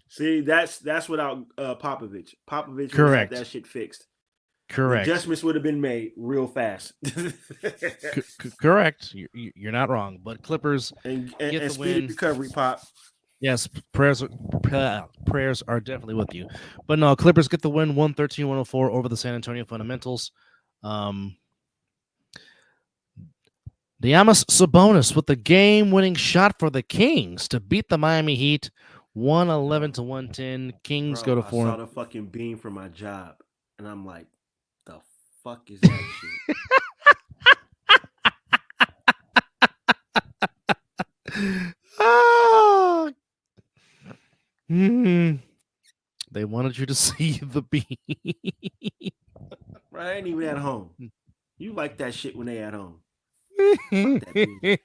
Speaker 3: See, that's without Popovich. Popovich
Speaker 2: correct.
Speaker 3: Had that shit fixed.
Speaker 2: Correct.
Speaker 3: The adjustments would have been made real fast.
Speaker 2: Correct. You're not wrong. But Clippers
Speaker 3: and
Speaker 2: get the
Speaker 3: speedy
Speaker 2: win.
Speaker 3: Recovery, Pop.
Speaker 2: Yes, prayers are definitely with you. But no, Clippers get the win 113-104 over the San Antonio Fundamentals. Giannis Sabonis with the game-winning shot for the Kings to beat the Miami Heat 111-110. Kings go
Speaker 3: Bro,
Speaker 2: to
Speaker 3: I
Speaker 2: 4.
Speaker 3: saw the fucking beam from my job, and I'm like, the fuck is that shit?
Speaker 2: Ah! They wanted you to see the beam.
Speaker 3: Bro, I ain't even at home. You like that shit when they at home. Fuck that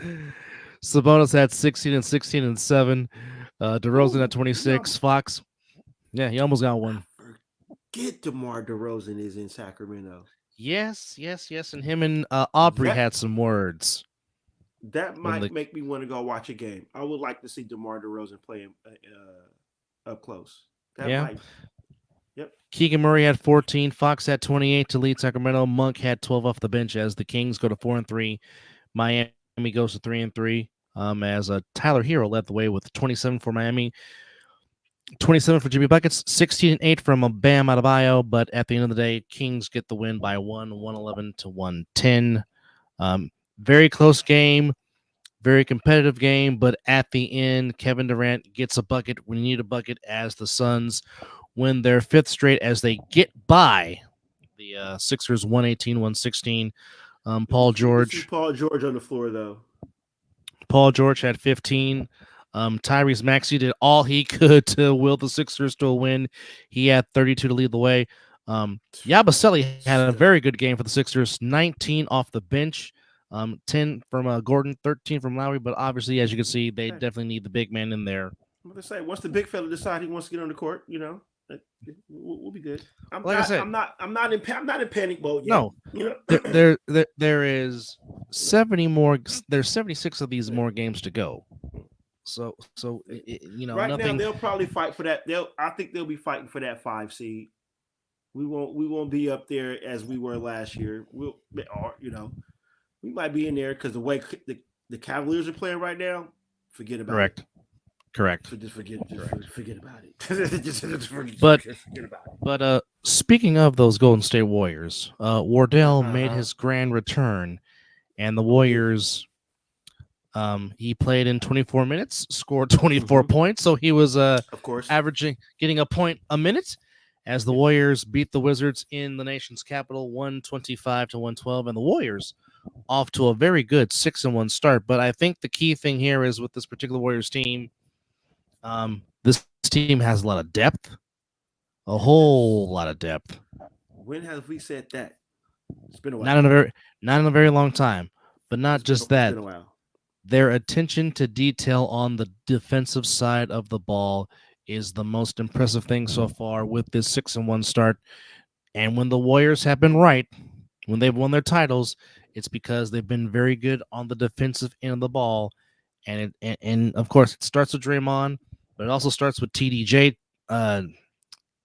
Speaker 3: beam.
Speaker 2: Sabonis had 16 and 16 and 7. DeRozan at
Speaker 3: Ooh,
Speaker 2: 26. Fox, yeah, he almost got
Speaker 3: I
Speaker 2: one.
Speaker 3: forget DeMar DeRozan is in Sacramento.
Speaker 2: Yes. And him and Aubrey
Speaker 3: That
Speaker 2: had some words
Speaker 3: that
Speaker 2: when
Speaker 3: might
Speaker 2: the
Speaker 3: make me want to go watch a game. I would like to see DeMar DeRozan play up close. That
Speaker 2: yeah.
Speaker 3: might. Yep.
Speaker 2: Keegan Murray had 14. Fox had 28 to lead Sacramento. Monk had 12 off the bench as the Kings go to 4-3. Miami goes to 3-3. As Tyler Hero led the way with 27 for Miami, 27 for Jimmy Buckets, 16 and 8 from a Bam Adebayo. But at the end of the day, Kings get the win by 111-110. Very close game, very competitive game. But at the end, Kevin Durant gets a bucket. We need a bucket as the Suns win their 5th straight as they get by the Sixers 118-116. Paul
Speaker 3: Good to see
Speaker 2: George.
Speaker 3: Paul George on the floor though.
Speaker 2: Paul George had 15. Tyrese Maxey did all he could to will the Sixers to a win. He had 32 to lead the way. Yabusele had a very good game for the Sixers, 19 off the bench, 10 from Gordon, 13 from Lowry. But obviously, as you can see, they
Speaker 3: Hey,
Speaker 2: definitely need the big man in there.
Speaker 3: I'm gonna say once the big fella decide he wants to get on the court, we'll be good. I'm
Speaker 2: Like I
Speaker 3: not.
Speaker 2: said,
Speaker 3: I'm not in panic mode yet.
Speaker 2: no,
Speaker 3: You know.
Speaker 2: there is 70 more. There's 76 of these more games to go. So
Speaker 3: Right now
Speaker 2: nothing.
Speaker 3: they'll probably fight for that. I think they'll be fighting for that 5 seed. We won't be up there as we were last year. We might be in there because the way the Cavaliers are playing right now, forget about it.
Speaker 2: Correct.
Speaker 3: So just forget about it.
Speaker 2: But
Speaker 3: forget about it.
Speaker 2: But speaking of those Golden State Warriors, Wardell made his grand return, and the Warriors. He played in 24 minutes, scored 24 points, so he was
Speaker 3: Of course.
Speaker 2: getting a point a minute as the Warriors beat the Wizards in the nation's capital 125-112, and the Warriors off to a very good 6-1 start. But I think the key thing here is with this particular Warriors team, this team has a lot of depth, a whole lot of depth.
Speaker 3: When have we said that? It's been a while.
Speaker 2: Not in a very long time. But not just that.
Speaker 3: It's been a while.
Speaker 2: Their attention to detail on the defensive side of the ball is the most impressive thing so far with this 6-1 start. And when the Warriors have been right, when they've won their titles, it's because they've been very good on the defensive end of the ball. And of course, it starts with Draymond, but it also starts with TDJ,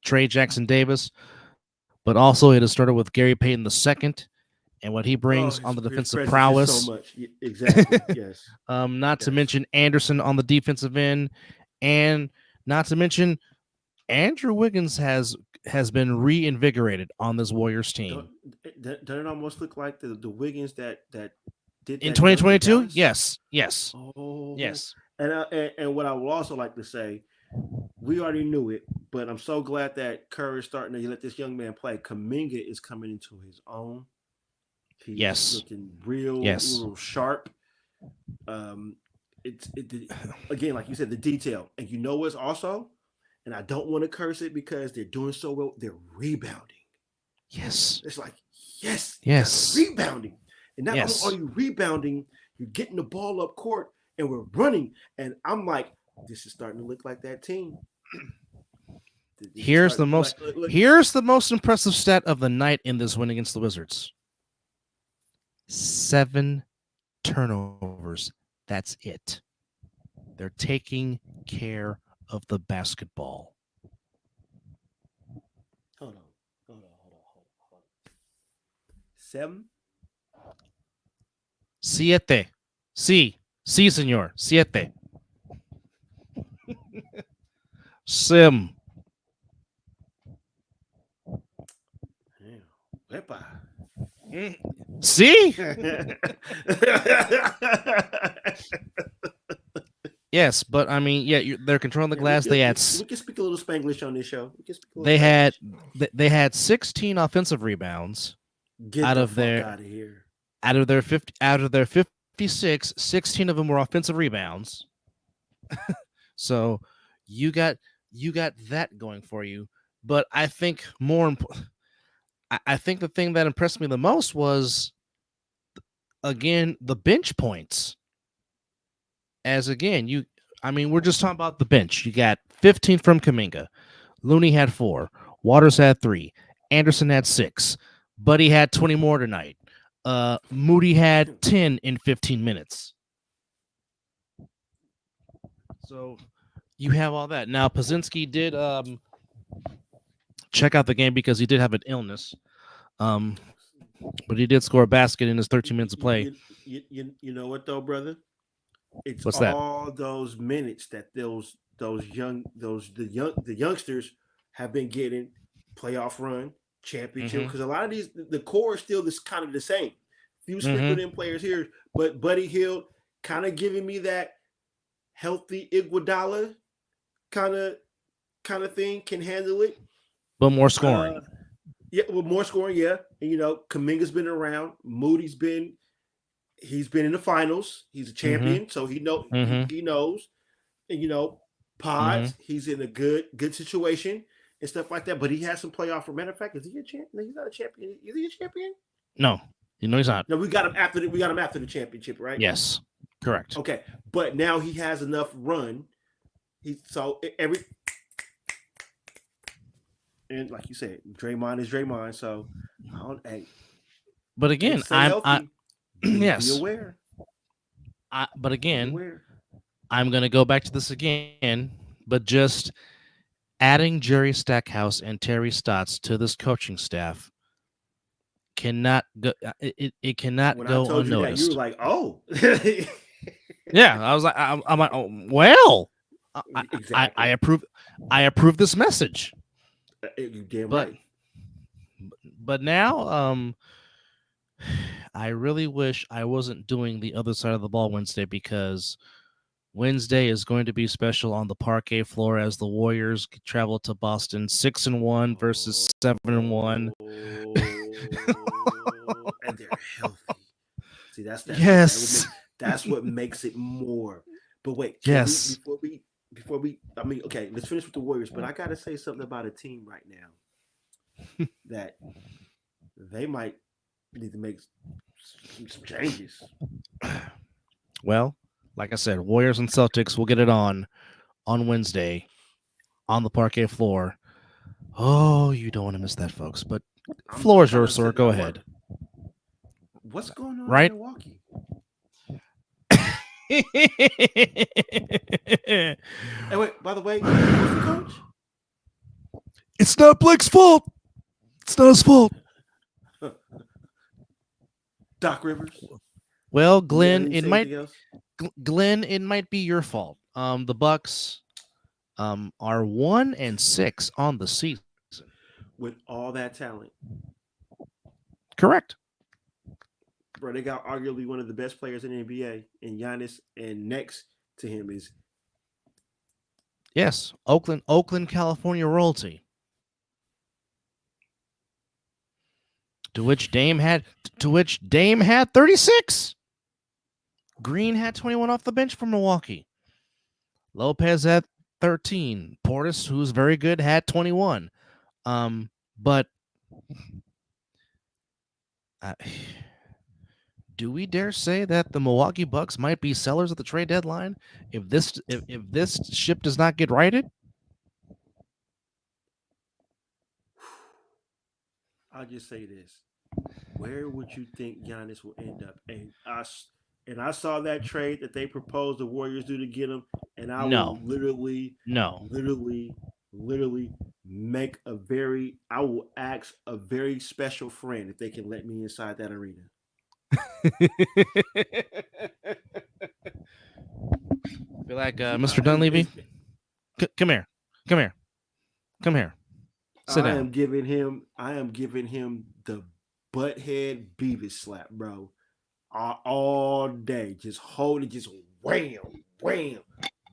Speaker 2: Trey Jackson Davis. But also, it has started with Gary Payton II. And what he brings on the defensive prowess.
Speaker 3: So much. Exactly. Yes.
Speaker 2: Not to mention Anderson on the defensive end, and not to mention Andrew Wiggins has been reinvigorated on this Warriors team.
Speaker 3: Doesn't it almost look like the Wiggins that did
Speaker 2: in 2022? Yes.
Speaker 3: Oh,
Speaker 2: yes.
Speaker 3: And what I would also like to say, we already knew it, but I'm so glad that Curry is starting to let this young man play. Kuminga is coming into his own. He's looking real sharp. Again, like you said, the detail. And you know what's also, and I don't want to curse it because they're doing so well, they're rebounding.
Speaker 2: Yes.
Speaker 3: It's like, yes. Rebounding. And not only are you rebounding, you're getting the ball up court and we're running. And I'm like, this is starting to look like that team.
Speaker 2: Here's the most impressive stat of the night in this win against the Wizards. 7 turnovers. That's it. They're taking care of the basketball.
Speaker 3: Hold on. 7?
Speaker 2: 7. Sí, señor. Siete. Sim.
Speaker 3: Damn. Wepa.
Speaker 2: See? Yes, but I mean, yeah, they're controlling the
Speaker 3: Yeah, we
Speaker 2: glass.
Speaker 3: can we can speak a little Spanglish on this show. We can speak a little
Speaker 2: They had
Speaker 3: Spanglish.
Speaker 2: they had 16 offensive rebounds
Speaker 3: Get
Speaker 2: out
Speaker 3: the
Speaker 2: of
Speaker 3: fuck
Speaker 2: their
Speaker 3: out of here.
Speaker 2: 56. 16 of them were offensive rebounds. So you got that going for you. But I think more important. I think the thing that impressed me the most was again the bench points. As again, I mean, we're just talking about the bench. You got 15 from Kaminga. Looney had 4. Waters had 3. Anderson had 6. Buddy had 20 more tonight. Moody had 10 in 15 minutes. So you have all that. Now, Pazinski did check out the game because he did have an illness. But he did score a basket in his 13 minutes of play.
Speaker 3: You know what though, brother? It's
Speaker 2: What's that?
Speaker 3: all those minutes that the youngsters have been getting, playoff run, championship. Because a lot of these, the core is still this kind of the same. Few sprinkled in players here, but Buddy Hield kind of giving me that healthy Iguodala kind of thing, can handle it.
Speaker 2: But more scoring.
Speaker 3: Yeah, well, more scoring, yeah. And Kaminga's been around. Moody's been in the finals. He's a champion, so he knows. And Pods, he's in a good situation and stuff like that. But he has some playoff. Matter of fact, is he a champion? No, he's not a champion. Is he a champion?
Speaker 2: No, he's not.
Speaker 3: No, we got him after the championship, right?
Speaker 2: Yes, correct.
Speaker 3: Okay, but now he has enough run. And like you said, Draymond is Draymond. So,
Speaker 2: but again, I'm yes.
Speaker 3: Be aware.
Speaker 2: But again, I'm going to go back to this again, but just adding Jerry Stackhouse and Terry Stotts to this coaching staff cannot go. It cannot
Speaker 3: when
Speaker 2: go
Speaker 3: I told
Speaker 2: unnoticed.
Speaker 3: You, that, you were like, "Oh,
Speaker 2: yeah." I was like, "I'm like, oh, well,
Speaker 3: exactly.
Speaker 2: I approve. I approve this message."
Speaker 3: You damn right.
Speaker 2: But now, I really wish I wasn't doing the other side of the ball Wednesday, because Wednesday is going to be special on the parquet floor as the Warriors travel to Boston 6-1 versus 7-1.
Speaker 3: And they're healthy. See, that's what makes it more. But wait,
Speaker 2: yes.
Speaker 3: Before we, I mean, okay, let's finish with the Warriors. But I got to say something about a team right now that they might need to make some changes.
Speaker 2: Well, like I said, Warriors and Celtics will get it on Wednesday on the parquet floor. Oh, you don't want to miss that, folks. But floor is yours, sir. Go ahead.
Speaker 3: What's going on
Speaker 2: in
Speaker 3: Milwaukee?
Speaker 2: Hey,
Speaker 3: wait, by the way, who's the coach?
Speaker 2: It's not Blake's fault. It's not his fault.
Speaker 3: Doc Rivers.
Speaker 2: Well, Glenn, it might be your fault. The Bucks are 1-6 on the season
Speaker 3: with all that talent.
Speaker 2: Correct.
Speaker 3: Bro, they got arguably one of the best players in the NBA, and Giannis, and next to him is
Speaker 2: Oakland, California royalty. To which Dame had 36. Green had 21 off the bench for Milwaukee. Lopez had 13. Portis, who's very good, had 21. But do we dare say that the Milwaukee Bucks might be sellers at the trade deadline if this ship does not get righted?
Speaker 3: I'll just say this: where would you think Giannis will end up? And I saw that trade that they proposed the Warriors do to get him, and I will literally make I will ask a very special friend if they can let me inside that arena.
Speaker 2: Be like, Mr. Dunleavy, come here, come here, come here. Sit
Speaker 3: I
Speaker 2: down.
Speaker 3: am giving him the butthead Beavis slap, bro. All day, just hold it, just wham, wham.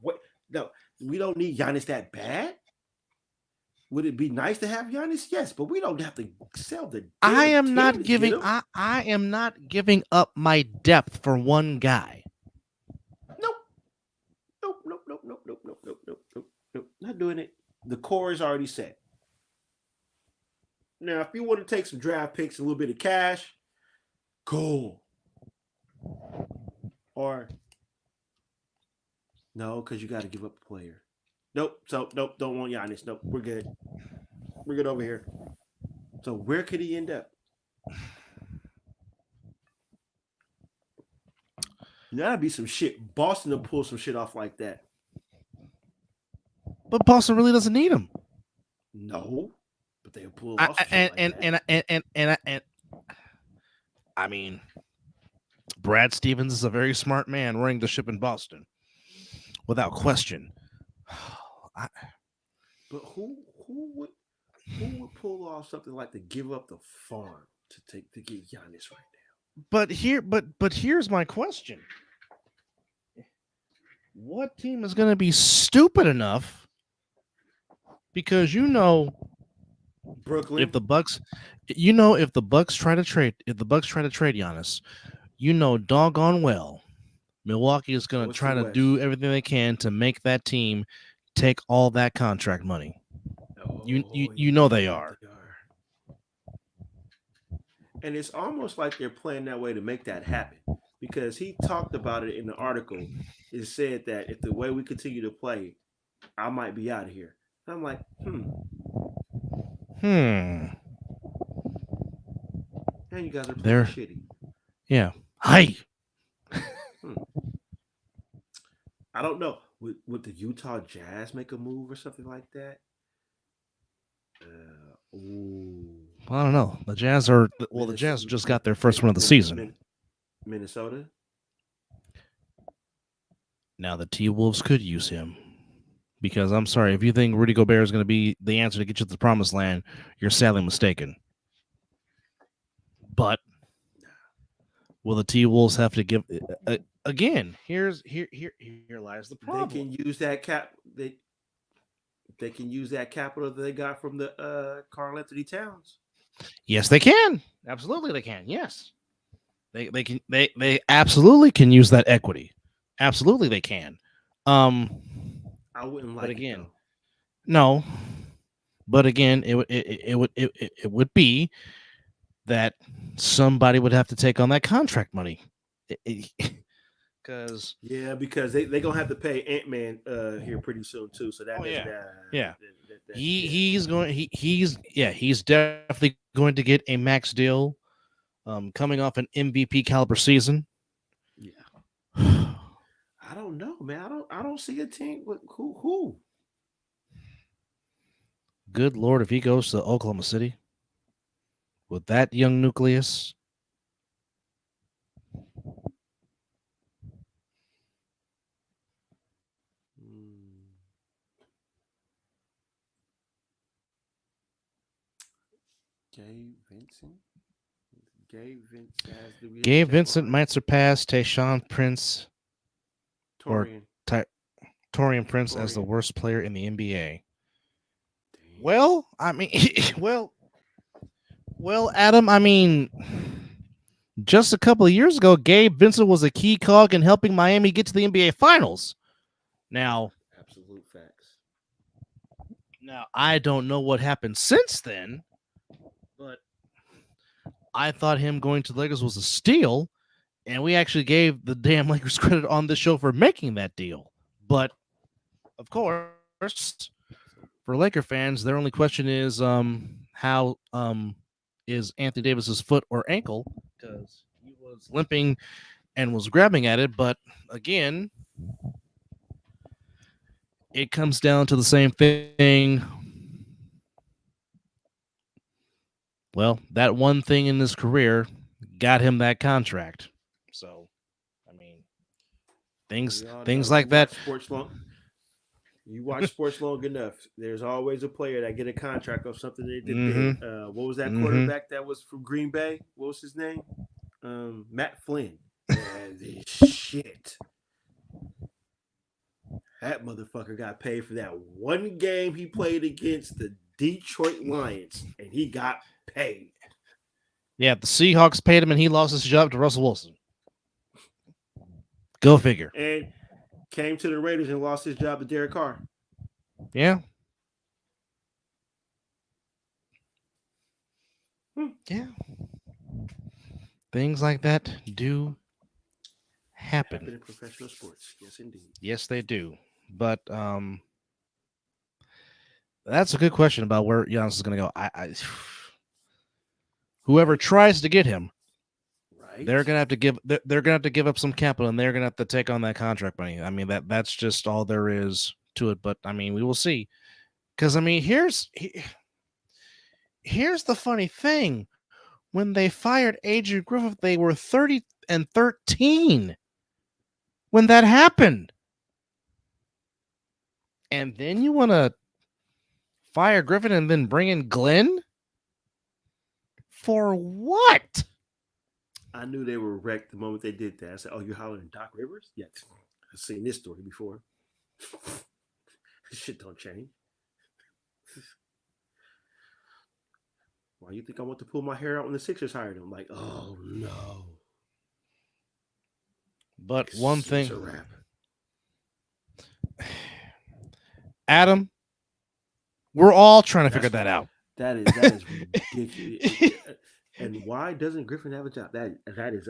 Speaker 3: What? No, we don't need Giannis that bad. Would it be nice to have Giannis? Yes, but we don't have to sell the
Speaker 2: I
Speaker 3: damn
Speaker 2: am
Speaker 3: team
Speaker 2: not
Speaker 3: to
Speaker 2: giving.
Speaker 3: get him.
Speaker 2: I am not giving up my depth for one guy.
Speaker 3: Nope, nope, nope, nope, nope, nope, nope, nope, nope, nope, nope. Not doing it. The core is already set. Now, if you want to take some draft picks, a little bit of cash, cool. Or no, because you got to give up a player. Nope. So nope, don't want Giannis. Nope, we're good. We're good over here. So where could he end up? That'd be some shit. Boston will pull some shit off like that.
Speaker 2: But Boston really doesn't need him.
Speaker 3: No, but they'll pull off some shit like that.
Speaker 2: And I mean, Brad Stevens is a very smart man running the ship in Boston, without question.
Speaker 3: But who would pull off something like to give up the farm to get Giannis right now?
Speaker 2: But here's my question: what team is going to be stupid enough? Because
Speaker 3: Brooklyn.
Speaker 2: if the Bucks try to trade Giannis, doggone well, Milwaukee is going to try to do everything they can to make that team take all that contract money. They are.
Speaker 3: And it's almost like they're playing that way to make that happen, because he talked about it in the article. It said that if the way we continue to play, I might be out of here. And I'm like, And you guys are playing shitty.
Speaker 2: Yeah. Hi.
Speaker 3: I don't know. Would the Utah Jazz make a move or something like that?
Speaker 2: I don't know. The Jazz are the Jazz just got their first win of the season.
Speaker 3: Minnesota.
Speaker 2: Now the T-Wolves could use him, because I'm sorry, if you think Rudy Gobert is going to be the answer to get you to the promised land, you're sadly mistaken. But will the T-Wolves have to give again? Here lies the problem.
Speaker 3: They can use that cap. They can use that capital that they got from the Karl Anthony Towns.
Speaker 2: Yes, they can. Absolutely, they can. Yes, they can. They absolutely can use that equity. Absolutely, they can.
Speaker 3: I wouldn't like.
Speaker 2: But again,
Speaker 3: it,
Speaker 2: no. But again, it would be that somebody would have to take on that contract money. Because
Speaker 3: they're gonna have to pay Ant-Man here pretty soon too. So that
Speaker 2: he's definitely going to get a max deal, coming off an MVP caliber season.
Speaker 3: Yeah, I don't know, man. I don't see a team with who.
Speaker 2: Good Lord, if he goes to Oklahoma City with that young nucleus. Gabe Vincent might surpass Tayshaun Prince Taurean Prince as the worst player in the NBA. Damn. Well, I mean, Adam, I mean, just a couple of years ago, Gabe Vincent was a key cog in helping Miami get to the NBA Finals. Now,
Speaker 3: absolute facts.
Speaker 2: Now, I don't know what happened since then, but I thought him going to the Lakers was a steal, and we actually gave the damn Lakers credit on this show for making that deal. But, of course, for Laker fans, their only question is how is Anthony Davis's foot or ankle, because he was limping and was grabbing at it. But, again, it comes down to the same thing. Well, that one thing in his career got him that contract. So, I mean, things
Speaker 3: We all know
Speaker 2: like that.
Speaker 3: You watch sports long enough. There's always a player that get a contract of something they did. What was that quarterback that was from Green Bay? What was his name? Matt Flynn. And shit. That motherfucker got paid for that one game he played against the Detroit Lions, and he got paid.
Speaker 2: Yeah, the Seahawks paid him, and he lost his job to Russell Wilson. Go figure.
Speaker 3: And came to the Raiders and lost his job to Derek Carr.
Speaker 2: Yeah. Yeah. Things like that do happen
Speaker 3: in professional sports. Yes, indeed.
Speaker 2: Yes, they do. But that's a good question about where Giannis is going to go. Whoever tries to get him,
Speaker 3: right,
Speaker 2: they're going to have to give. They're going to have to give up some capital, and they're going to have to take on that contract money. I mean, that's just all there is to it. But I mean, we will see. Because I mean, here's the funny thing: when they fired Adrian Griffith, they were 30-13 when that happened. And then you want to fire Griffin and then bring in Glenn? For what?
Speaker 3: I knew they were wrecked the moment they did that. I said, "Oh, you're hollering Doc Rivers?" Yes, I've seen this story before. Shit don't change. Why you think I want to pull my hair out when the Sixers hired him? Like, oh no.
Speaker 2: But one thing,
Speaker 3: it's a wrap.
Speaker 2: Adam, we're all trying to figure that out.
Speaker 3: That is ridiculous. And why doesn't Griffin have a job? That is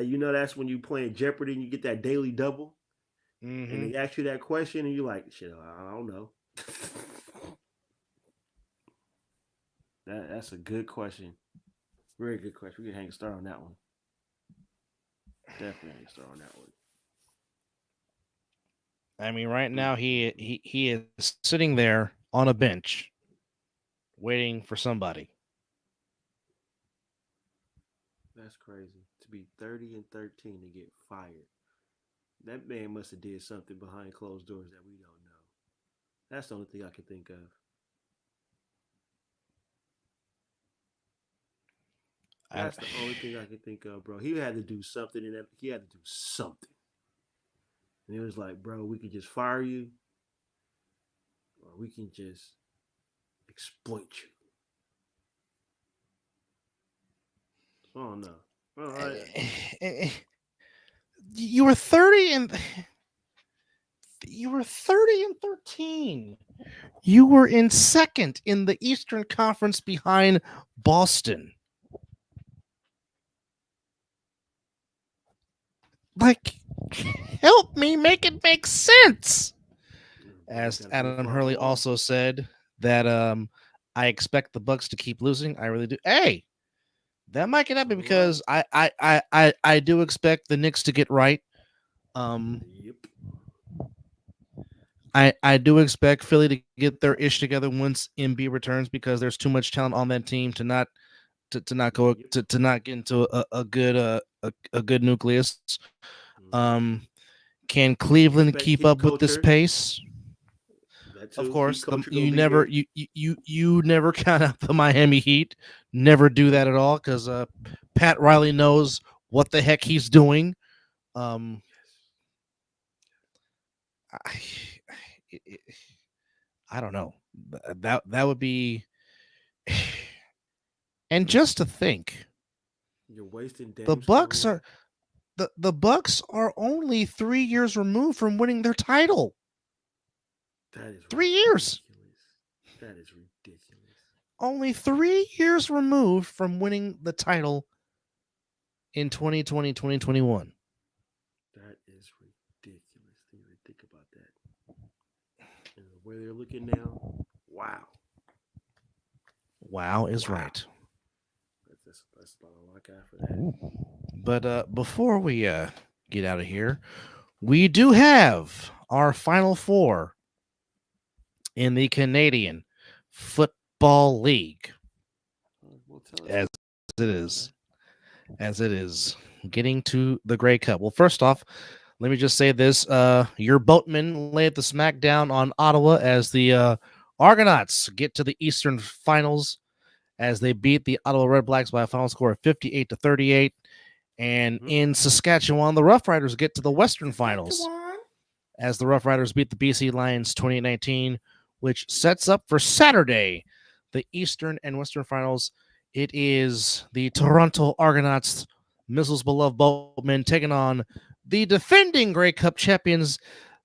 Speaker 3: you know, that's when you playing Jeopardy and you get that daily double, and they ask you that question and you're like, shit, I don't know. That's a good question. Very good question. We can hang a star on that one. Definitely hang a star on that one.
Speaker 2: I mean, right now he is sitting there on a bench, waiting for somebody.
Speaker 3: That's crazy. To be 30-13 to get fired. That man must have did something behind closed doors that we don't know. That's the only thing I can think of. That's the only thing I can think of, bro. He had to do something, and he had to do something. And it was like, bro, we can just fire you, or we can just exploit you. Oh no.
Speaker 2: You were 30-13. You were in second in the Eastern Conference behind Boston. Like, help me make it make sense. As Adam Hurley also said that I expect the Bucks to keep losing. I really do. Hey, that might get happen because I do expect the Knicks to get right. I do expect Philly to get their ish together once Embiid returns because there's too much talent on that team to not get into a good nucleus. Can Cleveland keep up with this pace? Of course, you never count out the Miami Heat. Never do that at all because Pat Riley knows what the heck he's doing. I don't know. That would be, and just to think,
Speaker 3: you're wasting.
Speaker 2: The Bucks are the Bucks are only 3 years removed from winning their title.
Speaker 3: That is
Speaker 2: 3 years.
Speaker 3: That is ridiculous.
Speaker 2: Only 3 years removed from winning the title in 2020, 2021.
Speaker 3: That is ridiculous. Think about that. And the way they're looking now, wow.
Speaker 2: Wow is right.
Speaker 3: That's about all I got for that.
Speaker 2: But before we get out of here, we do have our Final Four in the Canadian Football League.
Speaker 3: Well,
Speaker 2: as it is. getting to the Grey Cup. Well, first off, let me just say this. Your boatmen laid the smackdown on Ottawa as the Argonauts get to the Eastern Finals as they beat the Ottawa Red Blacks by a final score of 58-38. And in Saskatchewan, the Rough Riders get to the Western Finals as the Rough Riders beat the BC Lions 28-19, which sets up for Saturday the Eastern and Western Finals. It is the Toronto Argonauts, Mizzle's beloved boatmen, taking on the defending Grey Cup champions,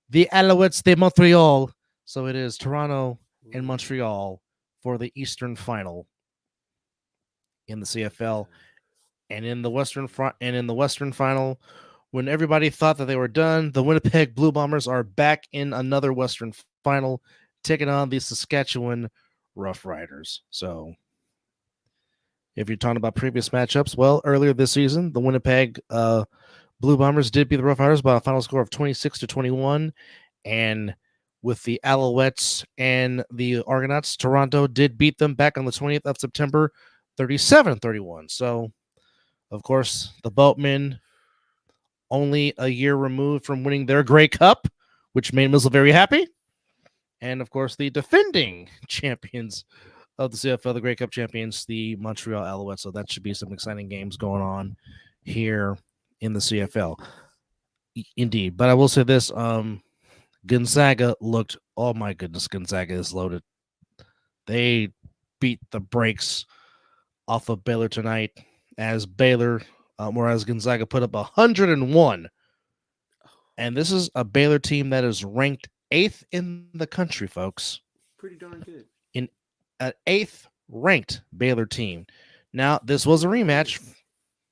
Speaker 2: the Alouettes de Montreal. So it is Toronto and Montreal for the Eastern Final in the CFL. And in the Western Final, when everybody thought that they were done, the Winnipeg Blue Bombers are back in another Western Final, taking on the Saskatchewan Rough Riders. So, if you're talking about previous matchups, well, earlier this season, the Winnipeg Blue Bombers did beat the Rough Riders by a final score of 26-21, and with the Alouettes and the Argonauts, Toronto did beat them back on the 20th of September, 37-31. So, of course, the Boatmen, only a year removed from winning their Grey Cup, which made Mizzle very happy. And, of course, the defending champions of the CFL, the Grey Cup champions, the Montreal Alouettes. So that should be some exciting games going on here in the CFL. Indeed. But I will say this, Gonzaga looked, oh my goodness, Gonzaga is loaded. They beat the brakes off of Baylor tonight as whereas Gonzaga put up 101. And this is a Baylor team that is ranked 8th in the country, folks.
Speaker 3: Pretty darn good.
Speaker 2: In an 8th ranked Baylor team. Now, this was a rematch.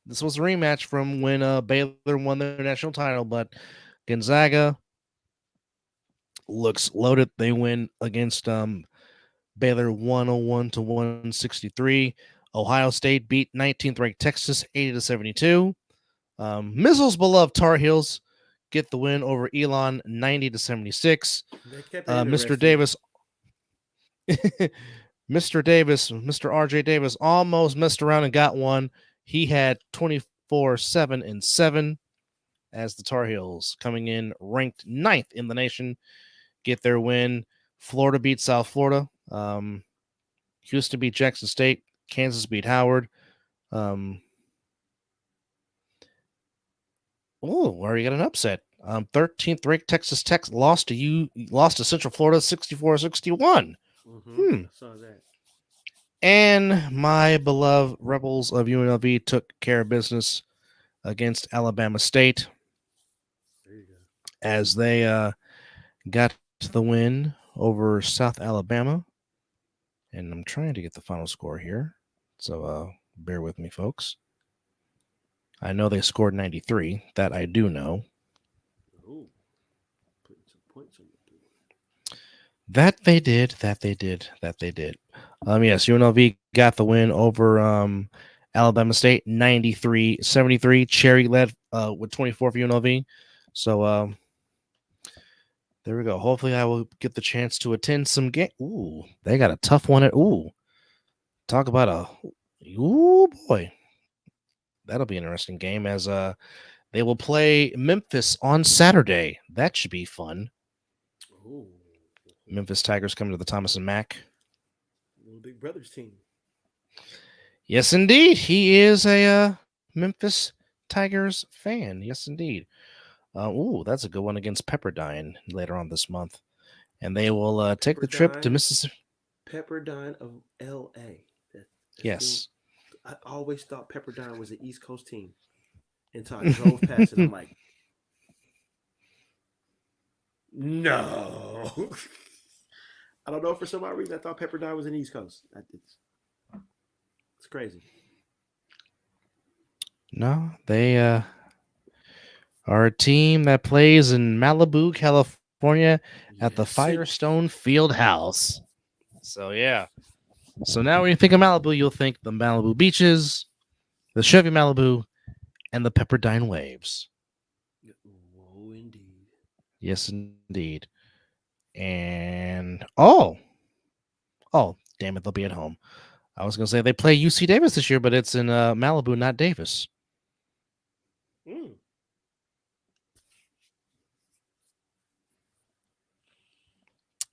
Speaker 2: This was a rematch from when Baylor won their national title, but Gonzaga looks loaded. They win against Baylor 101-163. Ohio State beat 19th ranked Texas 80-72. Mizzle's beloved Tar Heels get the win over Elon 90-76. Mr. Davis, Mr. RJ Davis almost messed around and got one. He had 24-7-7 as the Tar Heels, coming in ranked 9th in the nation, get their win. Florida beat South Florida. Houston beat Jackson State. Kansas beat Howard. Where you got an upset. 13th ranked Texas Tech lost to Central Florida 64-61.
Speaker 3: Saw that.
Speaker 2: And my beloved Rebels of UNLV took care of business against Alabama State.
Speaker 3: There you go.
Speaker 2: As they got the win over South Alabama. And I'm trying to get the final score here. So bear with me, folks. I know they scored 93. That I do know.
Speaker 3: Ooh. Putting some points on the board.
Speaker 2: That they did. Yes, UNLV got the win over Alabama State 93-73. Cherry led with 24 for UNLV. So there we go. Hopefully I will get the chance to attend some game. Ooh, they got a tough one talk about boy. That'll be an interesting game as they will play Memphis on Saturday. That should be fun.
Speaker 3: Ooh.
Speaker 2: Memphis Tigers coming to the Thomas and Mack.
Speaker 3: Little Big Brothers team.
Speaker 2: Yes, indeed. He is a Memphis Tigers fan. Yes, indeed. That's a good one against Pepperdine later on this month. And they will take the trip to Mississippi.
Speaker 3: Pepperdine of L.A.
Speaker 2: Yes.
Speaker 3: I always thought Pepperdine was an East Coast team until I drove past it. I'm like, no. I don't know. For some odd reason, I thought Pepperdine was an East Coast. It's crazy.
Speaker 2: No, they are a team that plays in Malibu, California at the Firestone Field House. So, yeah. So now when you think of Malibu, you'll think the Malibu beaches, the Chevy Malibu, and the Pepperdine Waves.
Speaker 3: Whoa, indeed.
Speaker 2: Yes, indeed. And, damn it, they'll be at home. I was going to say they play UC Davis this year, but it's in Malibu, not Davis.
Speaker 3: Mm.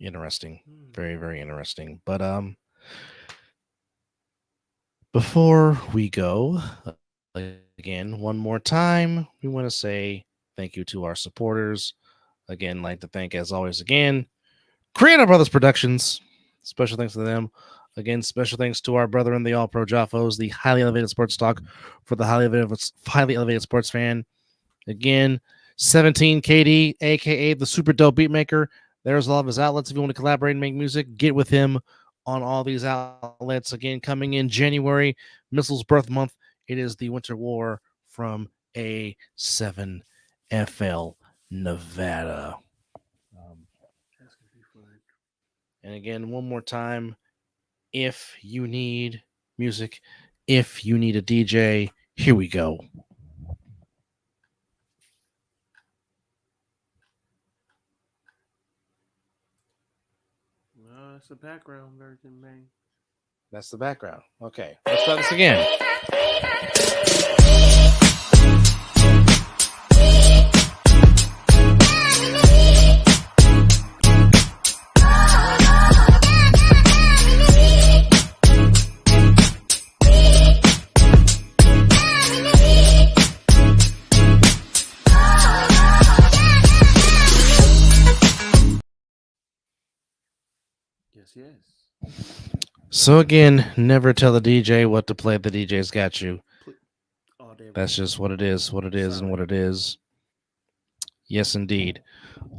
Speaker 2: Interesting. Very, very interesting. But before we go, again, one more time, we want to say thank you to our supporters. Again, like to thank, as always, again, Creative Brothers Productions. Special thanks to them. Again, special thanks to our brother in the All Pro Jaffos, the highly elevated sports talk for the highly elevated sports fan. Again, 17 KD, aka the Super Dope Beatmaker. There's all of his outlets. If you want to collaborate and make music, get with him on all these outlets. Again, coming in January, Mizzle's birth month. It is the Winter War from A7FL Nevada.
Speaker 3: That's gonna be fun.
Speaker 2: And again, one more time, if you need music, if you need a DJ, here we go.
Speaker 3: It's a background version, man.
Speaker 2: That's the background. Okay, let's try this again.
Speaker 3: Yes.
Speaker 2: So again, never tell the DJ what to play. The DJ's got you.
Speaker 3: All day.
Speaker 2: That's just what it is, and what it is. Yes, indeed.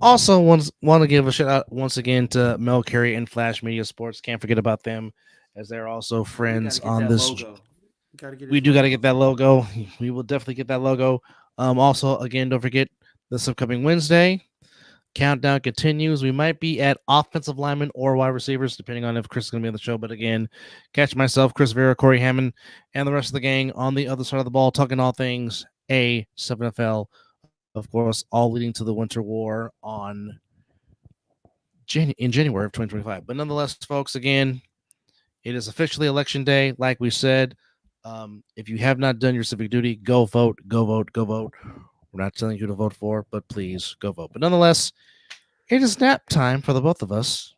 Speaker 2: Also, want to give a shout out once again to Mel Carey and Flash Media Sports. Can't forget about them, as they're also friends on this. We do got to get that logo. We will definitely get that logo. Also, again, don't forget this upcoming Wednesday. Countdown continues. We might be at offensive linemen or wide receivers, depending on if Chris is going to be on the show. But again, catch myself, Chris Vera, Corey Hammond, and the rest of the gang on the other side of the ball, talking all things A7FL. Of course, all leading to the Winter War in January of 2025. But nonetheless, folks, again, it is officially Election Day. Like we said, if you have not done your civic duty, go vote, go vote, go vote. We're not telling you to vote for, but please go vote. But nonetheless, it is nap time for the both of us.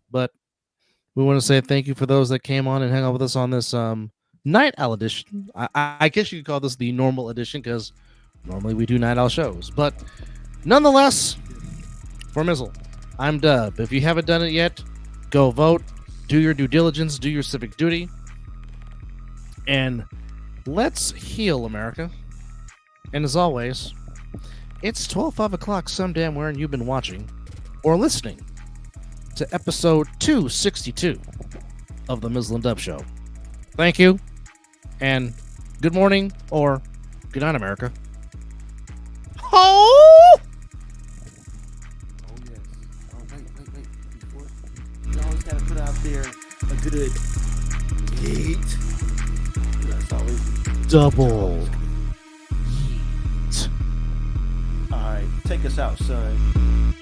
Speaker 2: But we want to say thank you for those that came on and hang out with us on this night owl edition. I guess you could call this the normal edition because normally we do night owl shows. But nonetheless, for Mizzle, I'm Dub. If you haven't done it yet, go vote, do your due diligence, do your civic duty, and let's heal America. And as always, it's 12:05 o'clock some damn where, and you've been watching or listening to episode 262 of the Mizzle and Dub Show. Thank you, and good morning or good night, America. Oh!
Speaker 3: Oh, yes. Oh, wait. Before, you always got to put out there a good yeet. That's always
Speaker 2: Double.
Speaker 3: All right, take us out, son.